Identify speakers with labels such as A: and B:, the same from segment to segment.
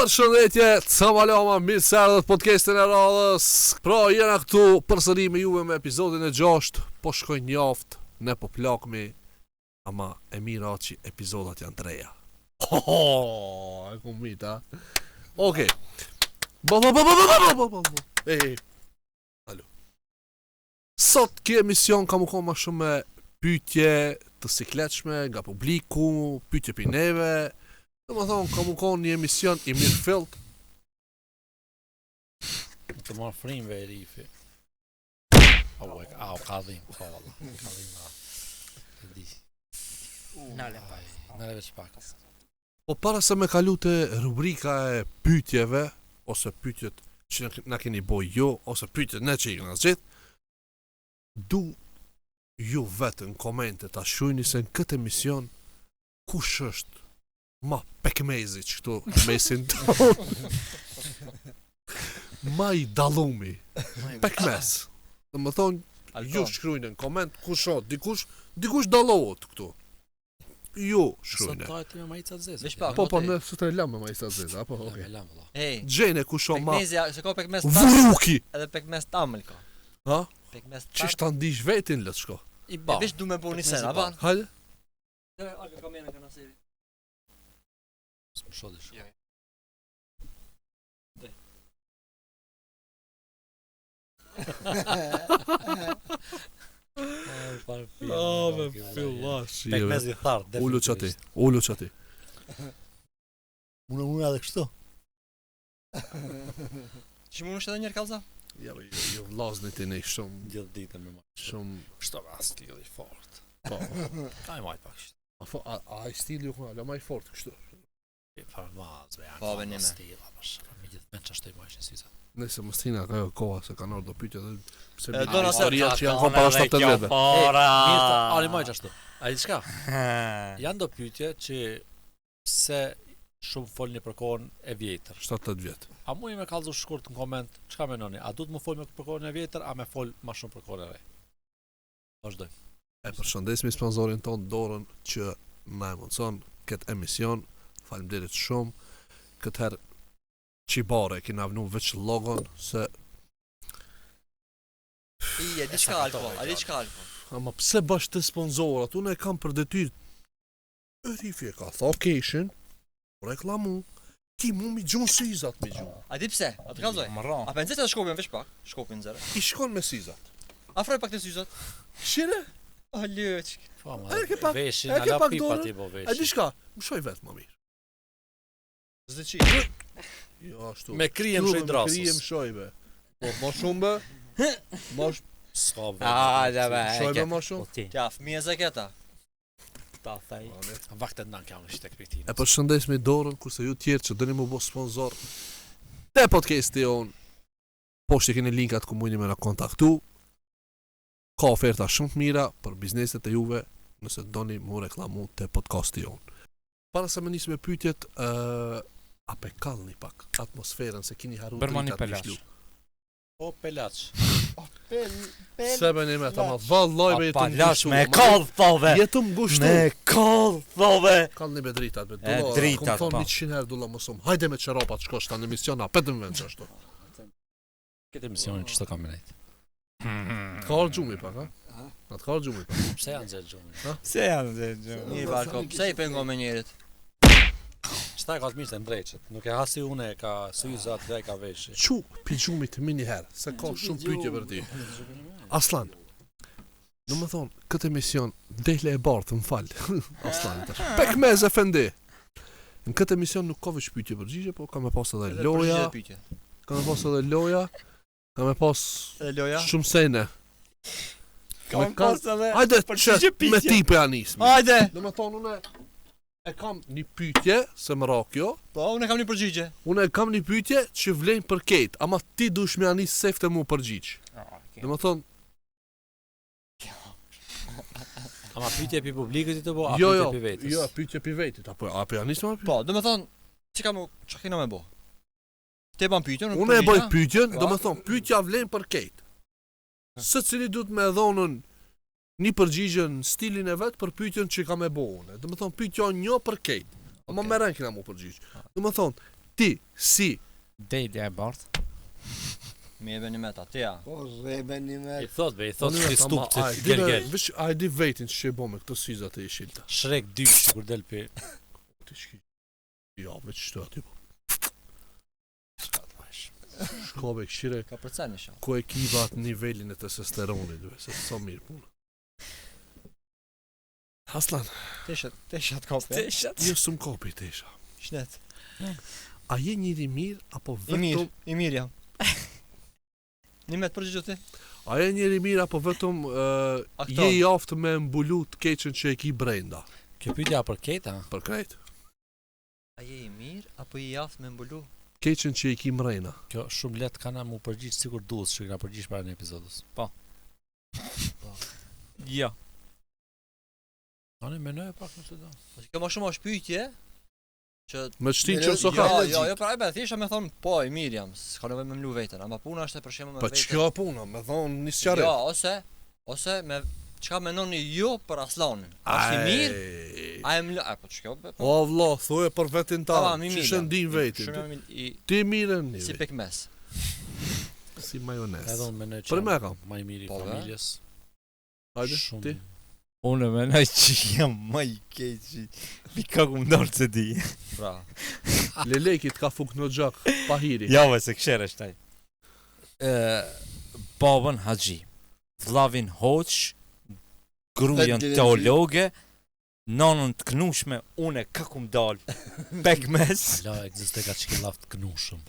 A: Përshëndetje, Camalama, mirë se erdhët podcastin e radhës. Pra, jena këtu përsëri me juve me episodin e 6. Po shkojnë njaftë, ne po plakmi, ama e mira që epizodat janë treja. E ku mit, a? Okej. Alo. Sot kjo emision ka më konë ma shumë me pyetje të sikletshme nga publiku, pyetje për neve. Dhe më thonë, ka më konë një emision i mirë fillt.
B: Të marrë frimve e rifi. Ka dhim, falla. Ka dhim, e di. Nale veç pak.
A: Po para se me kalu të rubrika e pyetjeve, ose pyetjet që na keni boj jo, ose pyetjet ne që i këna zgjedh, du ju vetë në komente ta shujni se në këtë emision kush është ma pekmezi që këtu mesin tonë. Ma i dalumi. Pekmez. Dhe më thonë, ju shkrujnë në koment, kush o, dikush dalohet këtu. Ju shkrujnë.
B: Sot tajtë me majica zezë.
A: Po, ne së të lam me majica zezë, apo, okej.
C: Ej,
A: Gjene kush o ma
C: pekmezja, se ka pekmez tam,
A: vruki.
C: edhe pekmez tamël ka.
A: Ha?
C: Pekmez
A: Qish
C: tam.
A: ta ndish vetin lët shko.
B: I ba.
C: Vesh du me bu një sen, apo?
A: Hajde.
C: Aka ka mene këna seri.
B: S'më shodish.
C: Jo.
A: Me fillash.
B: Pekmez i thartë.
A: Ullu qati.
B: Unë edhe kështu.
C: Që mund është edhe njerë kalza?
A: Ja, jo vlaznit i nej shumë,
B: Gjithë ditën me majtë.
A: shumë,
B: Kështu me stil i fort.
A: po.
B: Ka i majtë pak kështu.
A: A i stili ju këna, ma i fort kështu.
B: I farmazve, janë
C: Po,
B: ka
C: venime.
B: stila, me gjithë men që ashtë i majtë si sa.
A: Nëse më stina ka jo koha se kanë orë do pyetje dhe pse
C: E, do nëse-
A: historia që janë konë para 70 vetëve.
B: Mirë, ani majtë ashtu. A i qka? Janë do pyetje që se shumë folni për kohën e vjetër.
A: 7-8 vjetë.
B: A mu i me kallëzu shkurt në koment, çka menoni? A du të më fol me për kohën e vjetër, a me fol ma shumë për kohën e re? Vazhdojmë.
A: E përshëndesmi sponsorin tonë Dorën që na e mundson këtë emision. Faleminderit shumë. Këtë herë Qibare e kina vnu veç logon se
C: I, e di qka alko, a di qka alko.
A: ama pse bash të sponsorat, unë e kam për detyrë. E rifje ka thokeshin, reklamu, ki mu mi gjun sizat mi gjun.
C: A di pse, a të kalzoj? A për nëzit edhe shkopin vesh pak, shkopin zere.
A: I shkon me sizat.
C: Afroj pak të syzat.
A: Shire,
C: A lëq.
B: Po, ma,
A: E ke pak-
B: veshin,
A: e ke
B: ala
A: pak
B: pipa
A: dorën?
B: ti po
A: e di
B: veshin.
A: shka, më shoj vetë më mirë. Zde qi. Jo, ashtu.
B: Me krijem shoj
A: Krijem
B: drasës.
A: shojbe. Po, ma shumë be. Ma
B: Ska
A: shojbe ma shumë.
C: Tja, fëmije zeketa.
B: Ta thaj. Vaktet nan kjo në shtek për ti.
A: E përshëndesmi Dorën, kurse ju tjerë që dëni më bo sponsor te podcasti jonë. Poshtë keni linkat ku mujni me na kontaktu. Ka oferta shumë të mira për bizneset e juve nëse doni mu reklamu te podcasti jonë. Para se me nisë me pyetjet, a pe kallni pak atmosferën se kini haru
D: Bërmani
A: dritat
D: pelash.
A: mishlu.
B: O pelaç.
A: Sebe një me ta ma vallaj me jetë
D: Palash me kall thove.
A: Jetë më gushtu.
D: Me kall thove.
A: Kallni me dritat, me
D: E,
A: dolla.
D: dritat,
A: Kum thonë
D: po.
A: 100 herë dulla mos hajde me çerapat shkosh ta në emision, a petëm vend që ashtu.
B: Këtë emisionin që të kam menajt.
A: Ka orë gjumi pak, ha? Na të ka orë gjumi pak.
B: Pse janë zërë gjumin?
D: Se janë dhe gjë.
C: Mirë barko, pse i pengo me njerit?
B: Qëta ka të mirë të ndrejqet. Nuk e hasi une, ka syzat dhe ka veshi.
A: Qu pi gjumit mini herë, se ka shumë pyetje për ti. Aslan, në më thonë, këtë emision, dehle e bartë, më falë. Aslan, tash. Pekmez e fendi. Në këtë emision nuk ka veç pyetje përgjigje, po ka me pas edhe loja, ka me pas edhe loja, ka me pas
C: Edhe loja?
A: shumë sene.
D: Kam pas edhe
A: Hajde,
D: përgjigje
A: që me
D: pyetje.
A: ti për anismi.
C: Hajde!
A: Në më thonë, une e kam një pyetje, se më ra kjo,
C: Po, unë e kam një përgjigje.
A: une e kam një pyetje që vlen për ketë, ama ti dush me anis sefte mu përgjigj. Në më thonë,
B: Ama pyetje pi publikut i të bo, a
A: jo,
B: pyetje
A: jo,
B: pi vetës?
A: jo, pyetje pi vetit, apo anis më pyetje?
C: Po, do me thonë, që kina me bo? Te ban pyetjen,
A: Unë e bëj pyetjen, do me thonë, pyetja vlen për ketë. Se cili du të me dhonën një përgjigje në stilin e vetë për pyetjen që ka me bo une. Do me thonë, pyetja një për ketë. Ama me rën kina mu përgjigj. Do me thonë, ti, si,
D: Dejlja e bart.
C: Mi e bëni me ta, tja.
E: Po rrebe një me.
B: I thot si stup të
A: ai
B: gelgel.
A: veç ai di vetin që e bo me këto syzat e ishilta.
B: Shrek 2 që kur del pe.
A: Ti shki. Ja, veç shto aty po. Shkove këshire,
C: Ka përcen isha.
A: ku e kiva atë nivelin e testosteronit, duhe, se sa mirë punë. Haslan,
C: Teshat kope.
A: jo s'm kopi tesha.
C: Shnet.
A: A je njëri mirë apo
C: I mirë,
A: vetëm
C: i mirë jam. Një me të përgjigjo ti?
A: a je njëri mirë apo vetëm
C: Aktor.
A: je i aftë me mbulu të keqen që e ki brenda
B: Kjo pyetja për Keta.
A: për krejt?
C: A je i mirë apo i aftë me mbulu?
A: Keqen që e ki mrena.
B: Kjo shumë lehtë kana mu përgjigj sikur duhet që kena përgjigj para në episodës.
D: Jo.
B: Unë menoj pak nëse do.
C: Kjo më shumë është pyetje që
A: Me shtin
E: Me
A: që so ka.
C: jo, pra e be, thjesht me thon po, i mirë jam, s'ka nevojë me mlu veten, ama puna është për shembull me
A: Po
C: veten.
A: ç'kjo puna, me thonë një sqarim.
C: Jo, ose me çka mendoni ju për Aslanin? Është i mirë? A e mlu, po ç'kjo?
A: O vlla, thuje për vetin ta.
C: Tamam, i mirë.
A: Që shëndin vetin.
C: Shumë mirë i
A: Ti mirën
C: si
A: një.
C: pekmes.
A: Si majonez.
B: Edhe unë menoj që
A: Për me kam.
B: më i miri i
C: Po,
B: familjes.
A: Hajde,
B: Shumë.
A: ti.
D: Unë menoj që jam më i keqi. Mi ka ku ndorë që di.
C: Pra.
A: Lelekit ka fuk në gjak, pa hiri.
D: Ja, se këshere shtaj. Babën Haxhi, vllavin Hoq, grujen
E: Vetë
D: teologe, nanën të knushme, une ka kum dal. Pekmes.
B: La ekziste ka çike llaft kënushëm.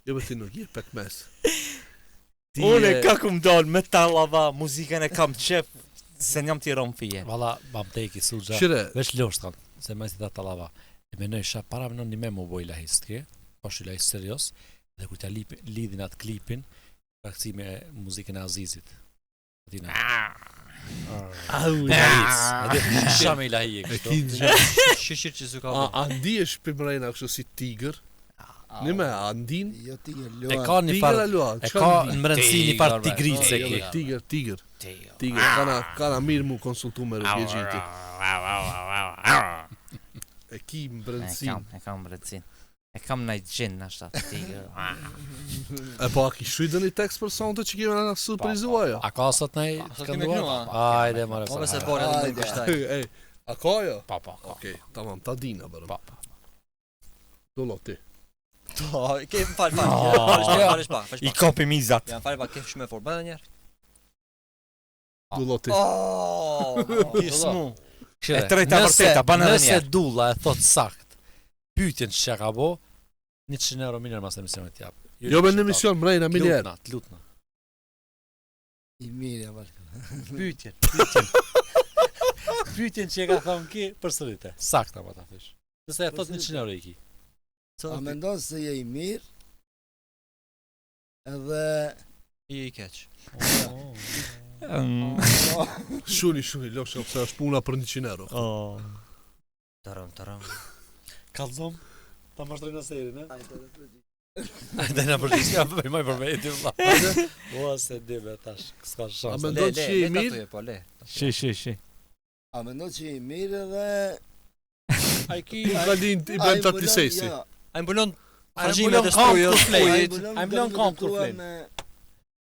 A: Jo me ti nuk je pekmes. Ti
D: Une
A: je-
D: ka kum dal me tallava, muzikën e kam qef, se njam t'i rom fije.
B: Valla, bam teki suxha.
A: Shire,
B: Veç losht kanë, se më si ta tallava. E menoj sha para më në më boj lahist ke. Po shi lahist serios. Dhe kur ta lidhin atë klipin, praktikisht me muzikën e Azizit. Atina. Edhe shame ilahi e
A: e
B: kështu.
A: ki
C: Shishir që su ka.
A: a ndihesh për mrena kështu si tigër? Në me, a ndin?
E: Jo ti e
B: E
E: luaj.
B: ka një
A: Tigër
B: farë,
A: a lua?
B: e ka në mërëndësi një farë
D: Tigër,
B: tigrice
A: Jo,
B: ke.
A: tigër. Tigër, kana mirë mu konsultu me rëpjegjiti. E ki më brëndësin.
D: E kam brëndësin. E kam nëjë gjinë në shtatë tigër.
A: E po, a ki shrydë një tekst për sonte që kime në surprizua jo?
B: A ka sot nej
C: sot
B: të
C: kemi
B: kënduar?
C: kënu, a?
B: Hajde, more
C: Po
B: sa.
C: se bore edhe më kushtaj.
A: Ej, a ka jo?
B: Pa, pa, ka.
A: Okej, tamam, ta dina bërëm.
B: Pa, pa.
A: Dolo ti.
C: Po, ke fal.
B: Oh.
C: Falesh pa.
D: I kopi mizat.
C: Ja, fal pa, ke shumë fort. Bëj edhe një herë.
A: Dolo ti.
C: Oh, kismu.
B: Këshire,
D: E treta vërteta, banë edhe
B: nëse
D: njerë.
B: dulla e thot sakt, pyetjen që ka bo, 100 euro minër mas emisionit t'jap.
A: Jo me në emision mrejna miljer.
B: T'lutna.
E: I mirë jam.
B: Pyetjen. Pyetjen që e ka thonë ki, përsërite. Sakta ma ta thysh. Nëse e thot 100 euro i ki.
E: A mendon se je i mirë? Edhe
C: I keq.
A: Shuni, loshe, pëse është puna për 100 euro.
C: Taram.
B: Kallzom, ta mashtrojnë në serin, e? Dhe në përgjishtë ka përmoj për me e ti vla. Ua se di me tash, s'ka
A: A
B: shansë.
A: me ndonë që je i mirë?
C: Po le.
D: Shi.
E: a mendon që je i mirë edhe
B: A i ki,
A: I kalin i bën të artisesi.
C: Ai mbulon
B: A
C: Hajime
B: mbulon
C: të
B: kam
C: stujës,
B: kur flet.
C: ujit.
B: A mbulon kam kur flet.
E: me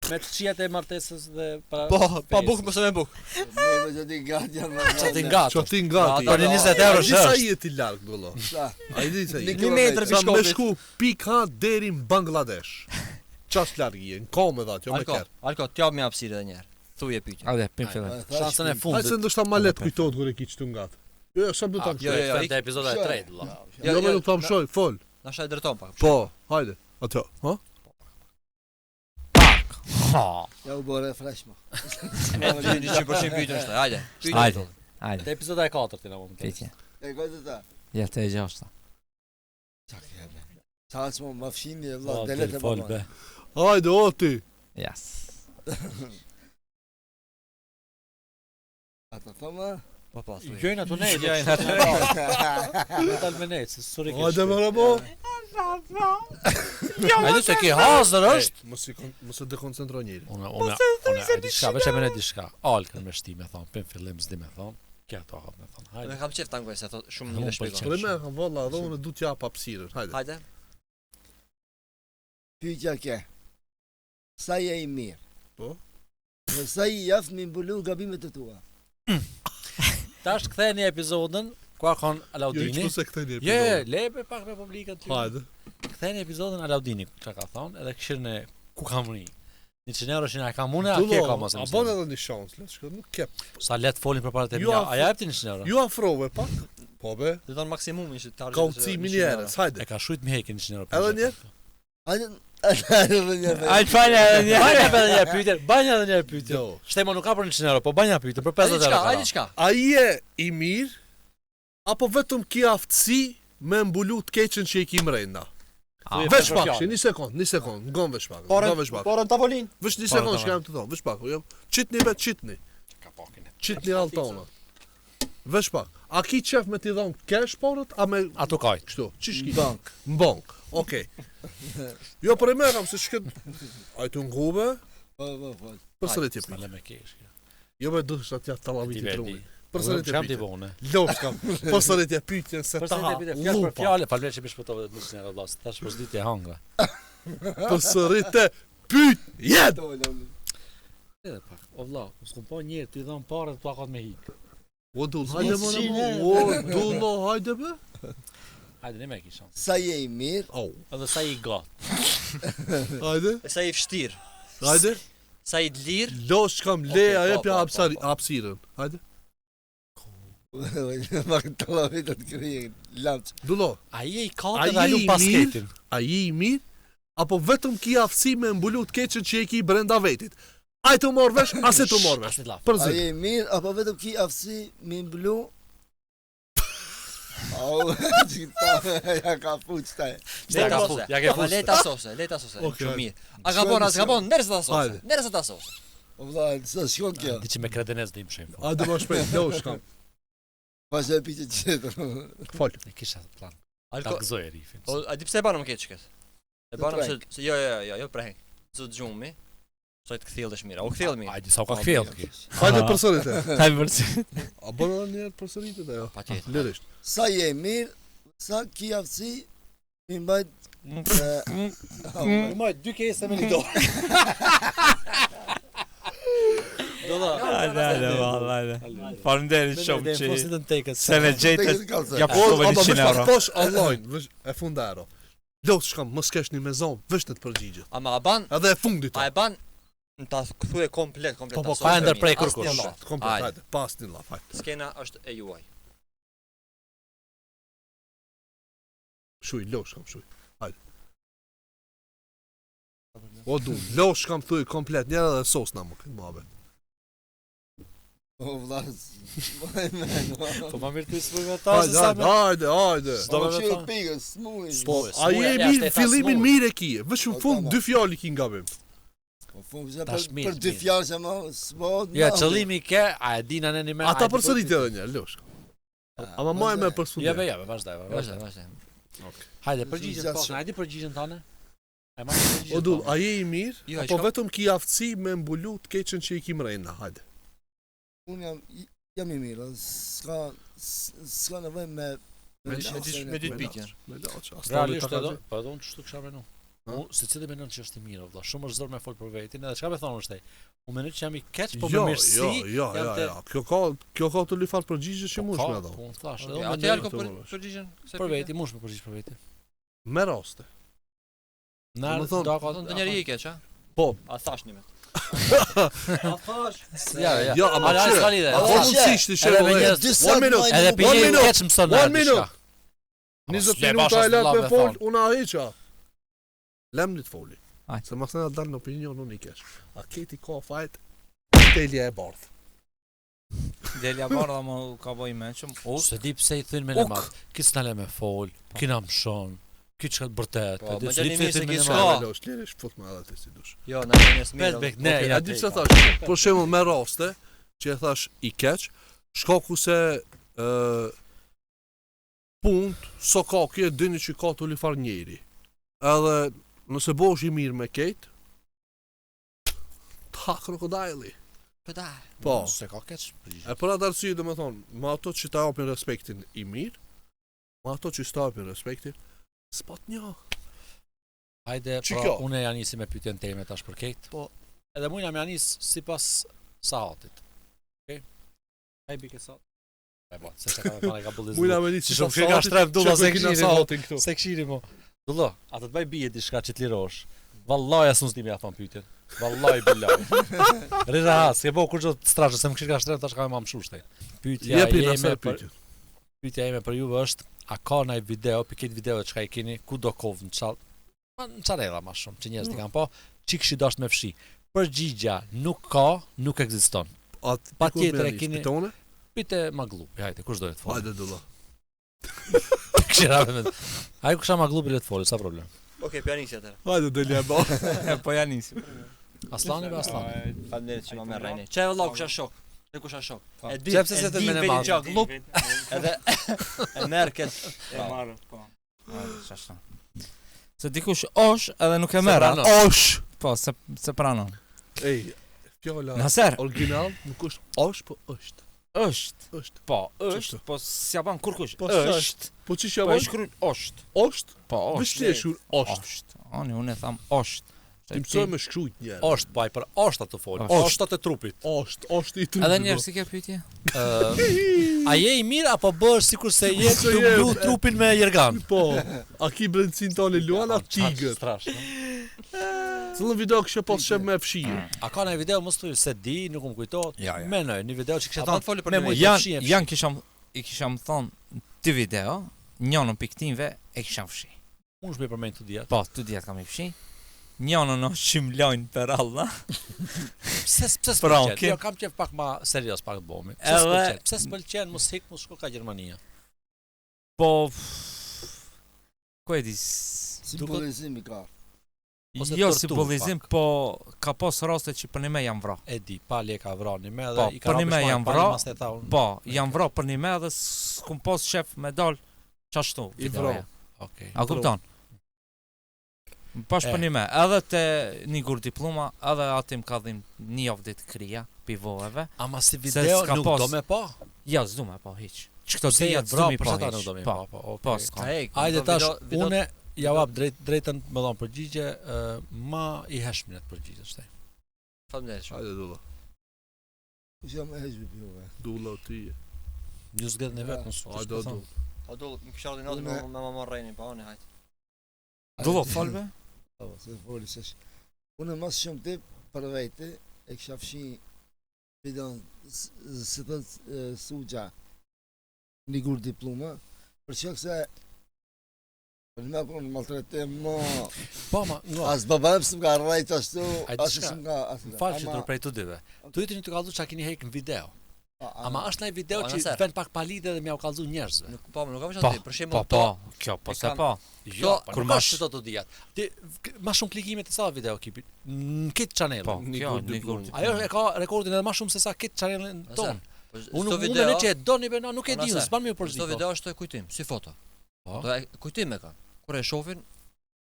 B: me të qijat e martesës dhe para...
C: Po, pa buk mëse me buk.
E: me që ti gati jam.
B: Qa ti nga
A: Qa ti ngati?
C: Për
B: një 20 euro
A: A di sa
B: është.
A: jeti largë, dolo?
E: Sa?
A: A i di sa
E: Një
A: jeti?
C: Një metër
A: Sa me
C: bishkovit.
A: shku pika deri në Bangladesh. Qas largë je, në kome dha, jo me
C: Alko,
A: kërë.
C: t'jap me hapësirë edhe një herë. Thuje pyetje.
D: Ade, pim fillim.
B: Shansën e
A: Hajtë se
B: fundit.
A: ndoshta ma let kujtot kër e ki qëtu ngatë. Jo, sa më du ta
C: Jo,
A: mshoj.
C: jo,
B: Këtë epizoda e tretë, la.
A: Jo, me nuk ta mshoj, fol.
C: Na shaj drejton pak.
A: Po, hajde. Ato, ha?
E: Ja u bore fresh më.
C: Ne do të 100% pyetje është. Hajde.
D: Hajde. Hajde.
B: Këtë epizoda e 4 në moment.
D: Pyetje.
E: E gojë ta.
D: Ja te e gjashta.
E: Çak jam. Sa më më fshini vëlla
B: Po,
E: delet e
B: fol
E: baba.
B: be.
A: Hajde, o ti.
D: Yes.
E: Ata thoma.
C: Po, thuje.
B: Gjojnë ato nejtë.
D: Gjojnë ato
B: Në talë me nejtë, se suri
A: Hajde, më rabo.
B: Hajde se ki hazër është.
A: Mos e dekoncentroj njëri.
B: Unë, e di shka, veç e mene di shka. Alkën me shti me thonë, për fillim zdi me thonë. Kja to me thonë.
C: Dhe
B: Hajde.
C: kam qef tangoj se thot shumë
B: Unë
C: mirë
B: pëlqen.
C: shpjegon.
A: Për me kam valla, dhe unë du t'jap hapësirën. Hajde.
C: Hajde.
E: Pyetja ke. Sa je i mirë?
A: Po?
E: Dhe sa i jaf me mbulu gabimet e tua?
B: Tash ktheni episodin ku ka
A: Jo,
B: Alaudini.
A: që se këtë një
B: Je,
A: episod.
B: lebe pak me publikën ty.
A: Hajde.
B: Ktheni episodin Alaudini, çka ka thonë, edhe këshirën e ku kam ri. 100 euro që na ka mune, a ke ka mos.
A: A bon edhe një shansë, le të shkoj, nuk ke.
B: Sa let folin për para të
A: Ju
B: mia.
A: af-
B: A jep ti 100 euro?
A: Ju afrove pak. Po be,
C: Dhe thonë maksimumin që të arrijë.
A: ka ucimi njerës, hajde.
B: E ka shujt mi hekin 100 euro.
A: Edhe një?
E: Hajde,
D: Ai falë edhe një.
B: Banja edhe një pyetje, banja edhe një pyetje.
A: Jo.
B: Shtemo nuk ka për 100 euro, po banja pyetje për 50 euro.
C: Hajde çka?
A: A je i mirë, apo vetëm ki aftësi me mbulu të keqen që i ki mrenda? Veç pak, një sekund, ngon veç pak, ngon veç pak.
C: Porën tavolinë.
A: Veç një
B: Porën
A: sekund që
B: tavolinë.
A: kam të thonë, veç pak, jo. Qitni bet, qitni.
B: Ka pakin.
A: Qitni altona. Veç pak. A ki qef me t'i dhonë cash porët, a me
B: Ato kaj.
A: kështu? Qish ki?
E: bank.
A: M'bank. Okej. Jo, për e me kam se shkët... A i të ngube,
E: Po.
A: përsëritje
B: S'ma
A: pyetje.
B: le me kesh.
A: Jo me dush atja të talaviti
B: Ti
A: të
B: vedi.
A: rumi. Përsëritje
B: Çam ti
A: pyetje.
B: bone.
A: Losh kam. Përsëritje pyetje se ta
B: Përsëritje pyetje, fjalë për
A: lupa.
B: fjalë, falë që më shpëtove të 100 euro vllaz. Tash për ditë e hanga.
A: Përsëritje pyetje.
B: Edhe pak. O vlla, mos kum po një herë ti dhon parë të pakat me hik.
A: O dull, hajde më në
E: Mos
A: O dullo, hajde be.
B: Hajde ne me kishon.
E: Sa je i mirë?
A: Au,
B: Edhe sa i gat.
A: hajde,
C: Sa i vështirë.
A: hajde.
C: Sa i lirë.
A: Losh kam le,
C: Okej,
A: ajo
C: po,
A: pja
C: po, po.
A: hapësirën. Hajde.
E: Mak talavit të krijen. Lamç.
A: Dullo,
B: Ai i
A: A
B: katë dhe
A: je
B: alu
A: i
B: basketin.
A: a je i mirë, apo vetëm ki aftësi me mbulu të keqen që e ki brenda vetit? A i të morë vesh, a se të morë vesh?
B: Asnjë laf.
E: A
A: Përzit.
E: je i mirë apo vetëm ki aftësi me mbulu? Au, ja ka fuç taj.
B: Ja ka fut, ja ke fut.
C: Leta sose.
A: Okej,
C: Shumë mirë. A ka bon, as ka bon, ndersa ta sose.
A: Hajde.
C: Ndersa ta sose.
E: O vlla, sa shkon kjo?
B: Diçi me kredenez dhe im shem.
A: Hajde më shpejt, losh kam.
E: Pas e piqe qeter.
A: Fol.
B: Ne kisha plan.
C: Alko.
B: Ta gëzoj rifin.
C: O, a di pse e banëm keq këtë? E
E: Të
C: banëm
E: prek.
C: se jo preheng. Zë gjumi. Sa të kthjellësh mirë. U kthjell mirë.
B: Ai di sa u ka kthjell ki.
A: Hajde përsëritje.
D: Hajde përsi.
A: A bën edhe një herë përsëritje ajo?
C: Patjetër.
A: Lirisht.
E: Sa je i mirë, sa ki aftësi me mbajt
B: Moj, 2 kese me një dorë.
D: Hajde, valla. Faleminderit shumë që
B: Fosit në tekët.
D: se me gjejtë. Ja
A: Po,
D: po
A: ama
D: 100
A: vesh pak
D: euro.
A: posh online, vesh e fundaro. Losh kam, mos kesh një me zonë, vesh të përgjigjet.
C: Ama a ban,
A: Edhe e fundit.
C: a e ban në ta kthye komplet
B: Po,
C: ta
B: po,
C: sose
B: ka
C: mirë.
B: ndërprej
C: Asnjë
B: kërkush.
C: laf.
A: Komplet,
C: Hajde.
A: hajde, pas një laf, hajde.
C: Skena është e juaj.
A: Shuj, losh kam shuj. Hajde. O du, losh kam thuj komplet, njëra dhe sos na më këtë muhabet.
E: O vlla.
B: Po ma mirë të isë me ta se
A: Hajde,
B: sa
A: hajde,
B: me...
A: hajde, hajde.
B: S'do me
E: Çu
B: thon.
E: pikës, smuj.
A: Po,
B: Smuj,
A: a je
B: ja,
A: mirë,
B: shteta
A: fillimin
B: smuj.
A: mirë e kije, vesh në
E: Po,
A: fund
E: tamam.
A: 2 fjalë ki ngabim.
E: Po fund se
B: Tash mirë,
E: për dy
B: mirë.
E: fjalë që më s'po.
B: Ja, qëllimi ke, a e dina në një me...
A: Ata përsërit edhe një, losh. Ama ma e me
B: Ja,
A: përfundim.
B: be, vazhdaj.
C: Vazhdo.
B: Hajde, përgjigjen po, hajde përgjigjen tane. E marrë përgjigjen.
A: O dul, a je i mirë,
C: Jo,
A: apo
C: çka?
A: vetëm ki aftësi me mbulu të keqen që i ki mrejna, hajde.
E: Unë jam i mirë, s'ka nevojë me
C: Me dy pyetje.
A: Me loqë,
B: Realisht edhe, po edhe unë çështu kisha menuar.
A: Ha?
B: Unë secili menon që është i mirë, vëlla. Shumë është zor me fol për vetin, edhe çka me thonë është ai. Unë mendoj që jam i keq, po me
A: Jo,
B: mirësi.
A: jo,
B: jam te-
A: Kjo ka të lifar përgjigje që mush me dho.
B: Po unë thash,
C: Okej,
B: edhe unë
C: atë
B: mendoj
C: alko
A: të
C: për
A: mërosh.
C: përgjigjen. se
B: për
C: pyetje.
B: veti, mush me përgjigj për veti.
A: Me raste.
B: Na
A: Do të thonë,
B: do ka
C: Do njëri i keq, a?
A: Po.
C: A thash një me.
B: Ja.
A: Jo, ama
B: Ala,
A: qyre.
B: s'ka lidhe.
A: A mundësisht të
B: Edhe me
A: shëllë.
B: njerëz-
E: Disa
A: One minute.
E: majnë
B: Edhe
E: më
B: për
A: One
B: një
A: minute.
B: keq mëson na
A: One minute.
B: diçka.
A: 20
B: s'le
A: minuta
B: bashkë
A: e lat
B: s'la
A: me
B: me
A: fol,
B: thonë.
A: unë a heqa. Lem një të foli.
D: Hajde.
A: Se mas në dalë në opinion, unë i kesh. A keti ka fajt, telja e bardhë.
D: Delja bardha më ka bëj me shumë.
B: Se di pse i thyn me
A: Uk.
B: në madh. Ki s'na me fol, ki na mshon, ki çka të bërtet.
C: Po,
B: di
C: më
B: se
C: gjeni
B: di
C: mirë
B: pse
C: se
B: i thyn me
C: ki
B: në
C: s'ka.
B: madh.
A: Losh, lirish, fut me edhe të si dush.
C: Jo, na jeni mirë.
B: Pelbek, ne,
A: Okej,
B: ja.
A: a di çfarë thash? Për shembull me raste që e thash i keq, shkaku se punt sokaki e dini që ka të lifar njeri. Edhe nëse bosh i mirë me kejt, ta krokodajli.
C: Po da.
A: Po.
B: Se ka keq përgjigje.
A: E për atë arsye domethënë, me ato që ta japin respektin i mirë, me ato që s'ta japin respektin, s'pat një.
B: Hajde,
A: Që
B: pra,
A: kjo?
B: unë ja nisi me pyetjen time tash për këtë. Po, edhe mua jam ja nis sipas saatit. Okej. Ai bike sa. E po, se ka më ka bullizuar.
A: Mujna me ditë
B: Si
A: që
B: shumë ka shtrep dulla se kishini mo.
A: saatin këtu.
B: Se kishini mo. Dullo, atë të bëj bie diçka që t'lirosh. Vallahi as unë s'di më afon pyetjen. Vallahi billahi. Reza ha, s'ke bëu kurrë të strash, se më kish ka shtrep tash ka më mshushte. Pyetja
A: Jepi na
B: ime
A: sa
B: për
A: pyetje.
B: pyetja ime për juve është, a ka ndaj video, për këtë video që ka i keni, ku do kovë në çall? Në çarella më shumë, që njerëzit i kanë po, çik shi dash me fshi. Përgjigja nuk ka, nuk ekziston.
A: Atë
B: Patjetër e keni-
A: Pitone?
B: Pite maglupi, hajde, kush do të folë?
A: Hajde dulla.
B: Kishira me. Ai kusha maglupi le të folë, sa problem.
C: Okej, pianisi atëherë.
A: Hajde delja ba.
D: Po ja nisim.
B: Aslani be aslani.
C: Faleminderit që më merr rënë. Çe valla kusha shok. Se kusha shok. E di.
B: Qepse se të
C: e di
B: mene
C: veti
B: madh.
C: çka glup, edhe e merr kët.
D: E marrë, po. Çashta. Se dikush osh edhe nuk e merr.
B: pranon.
A: Osh.
D: Po, se pranon.
A: Ej, fjala
D: Naser,
A: original nuk është osh, po është.
D: është.
A: Është.
D: Po, është,
A: Qështu?
D: po s'ja ban kurkush.
A: Po,
D: Është.
A: Po ç'i ja
D: Po e
A: bën?
D: shkruajnë osht.
A: Osht?
D: Po, osht.
A: Vështë e shur osht.
D: Osht. Oni unë e tham osht.
A: Ti mësoj me shkrujt njerë.
B: Osht, po ai për oshtat të folë.
D: Osht.
B: Oshtat e trupit.
A: Osht i trupit.
D: Edhe njerë si ke pyetje?
B: A je i mirë apo bësh sikur se je
A: Se
B: të
A: je-
B: mblu trupin me jergan?
A: Po, a ki brendësin tale luan a tigër?
B: Strash.
A: Cëllën video kështë pas shep me fshije.
B: A ka një video mos thuaj se di, nuk më kujtohet.
D: Ja, ja.
B: Menoj, një video që kishte
C: A do të
B: thënë
C: folë për
B: me
C: një
B: mujt
C: video?
B: fshi.
D: I kisham thonë të video, njënën piktimve e kisham fshi.
B: Unë shme përmend të dia.
D: Po, të djetë kam i fshi. Njënën është që më lojnë për Allah.
B: Pse
D: Pra,
B: s'pëlqen?
D: okay.
B: Jo, kam qef pak ma serios pak të bomi. Pse
D: Edhe-
B: s'pëlqen? Pse s'pëlqen mos hik mos shko ka Gjermania?
D: Po, ku e di?
E: Simbolizimi ka.
B: Ose
D: Jo
B: torturë
D: simbolizim,
B: pak.
D: po ka pos raste që për një me jam vra.
B: E di, pali e ka vrani me
D: Po,
B: dhe i ka
D: për një me
B: rapë
D: jam
B: shmaj,
D: vra,
B: pali mas të tha unë.
D: Po, jam vra për një me dhe s'kum pos shef me dal qashtu.
A: I
D: videoja.
A: vra.
B: Okej.
D: A kupton? Pash
B: E.
D: për një me, edhe te një gur diploma, edhe atim ka dhim një javë ditë krija, pivojeve.
B: Ama si
D: Se
B: video
D: s'ka
B: nuk
D: pas-
B: do me pa.
D: Ja, s'du me pa hiq. Që këto
B: Se
D: dhja
B: je vra
D: s'du mi
B: për
D: pa
B: çfarë nuk do
D: hiq.
B: me
D: Po,
B: pa. Po,
D: po,
B: okej.
D: s'ka.
C: Ej,
B: Hajde tash,
C: video-
B: une ja vap drejtën me dhon përgjigje, ma i heshmin atë përgjigje shtaj.
C: Faleminderit shumë.
A: Hajde dulla.
E: Kush jam e hezbi pjove.
A: Dulla ti.
B: Ju zgjedhni në vetë në
A: Hajde dulla.
C: O do më kisha ardhi natë me më marr rënë, po ne hajt.
D: Dullo, falbe?
E: Se foli sesh. Unë mas shumë tip për vete e kisha fshi videon si thot Suxha një gur diploma për shkak se për më konë maltretim mo
B: Po, ma, ngo.
E: as babam s'm ka rrejt ashtu
B: Hajde,
E: as
B: shka.
E: s'm ka as
B: Më falë që të prej të dyve. Tu jeti një të kallëzu që a keni hek në video. Ama është një video
C: Po,
B: që
C: nëse.
B: vend pak palide dhe m'ja u kallëzu njerëzve.
C: Nuk po, nuk kam
D: Po,
C: qenë ti, për
D: po,
C: shembull
D: po,
C: to.
D: kjo, po
C: E
D: se
C: kam-
D: po.
B: Jo,
D: kur
B: kur
D: mash-
B: mash të të dijat. Ti ma shumë klikime të sa video ekipit në këtë channel.
D: Po,
A: Një
D: kjo,
A: gur
D: një
A: diploma.
D: gur
B: Ajo e ka rekordin edhe ma shumë se sa këtë channelin
C: Nëse.
B: ton.
C: Po,
B: Unë
C: çdo
B: unë
C: video
B: ne që e doni be na nuk e
C: Po,
B: di,
C: nëse.
B: s'ban më
C: Çdo
B: përzgjidh.
C: video është kujtim, si foto.
B: Po.
C: Do e kujtim e ka. Kur e shohin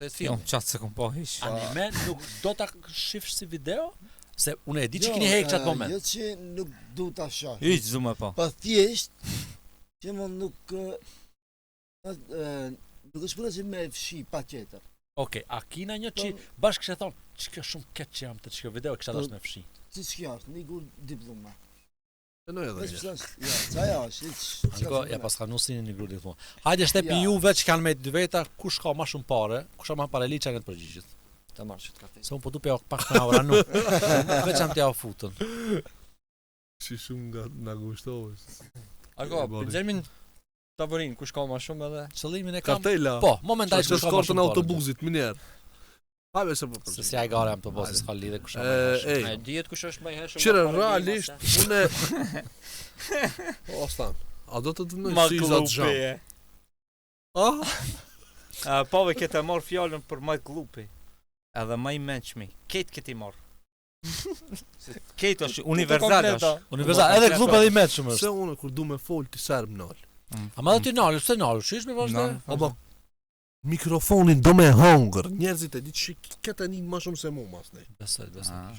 C: te
D: Jo,
C: filmi.
D: qatë se kom po hiq.
B: Anime nuk do ta shifsh si video, se unë e di që keni hek çat moment.
E: Jo që nuk du ta shoh.
D: Hiq, du me po.
E: Po thjesht që më nuk nuk është përre që me fshi pa tjetër.
B: Okej, a kina një që bashkë kështë thonë, që kjo shumë keq që jam të që kjo video e kështë dash me fshi.
E: Si që është, një gur diploma.
A: E në edhe
E: Veç
A: një.
E: pësas, ja, qaja është,
B: Anko, ja pas ka nusin një grudi të Hajde shtepi
E: Ja.
B: juve që kanë me dy veta, kush ka ma shumë pare, kush ka ma pare li që kanë të përgjigjit.
C: Ta marr çit kafe.
B: Se unë po du pja pak me aura nuk, veç jam t'ja u futën.
A: Si shumë nga gushtohës.
C: Argo,
A: boni.
C: Gjermin tavorin kush ka më shumë edhe
B: Qëllimin e kam,
A: Kartela.
B: po, momentalisht
A: Që
B: kush ka ma
A: shkortën
B: shumë pare.
A: autobusit, minjerë. Hajde se po
B: Se
A: përgjigj.
B: si ai gara jam të bosi, s'ka lidhe kush ka ma
A: Ej.
B: shumë.
C: e dihet kush është më i hershëm.
A: Qire,
C: më para
A: realisht,
C: bimase.
A: unë O, stan. A do të të në si za të zham? Ah?
D: Po ve këtë e marr fjallën për majt glupi. Edhe më i mençmi. Ketë këtë i marr. Se Ketë është universal është.
B: Universal, edhe klub edhe i metë shumë
A: Se
B: është.
A: unë kur du me fol ti serb nal.
B: Ama dhe ti nalë, pse nalë, shish me vazhde?
D: Nalë,
A: O ba, mikrofonin do me hangër. Njerëzit e ditë që këtë një më shumë se mu mas ne.
B: Besoj.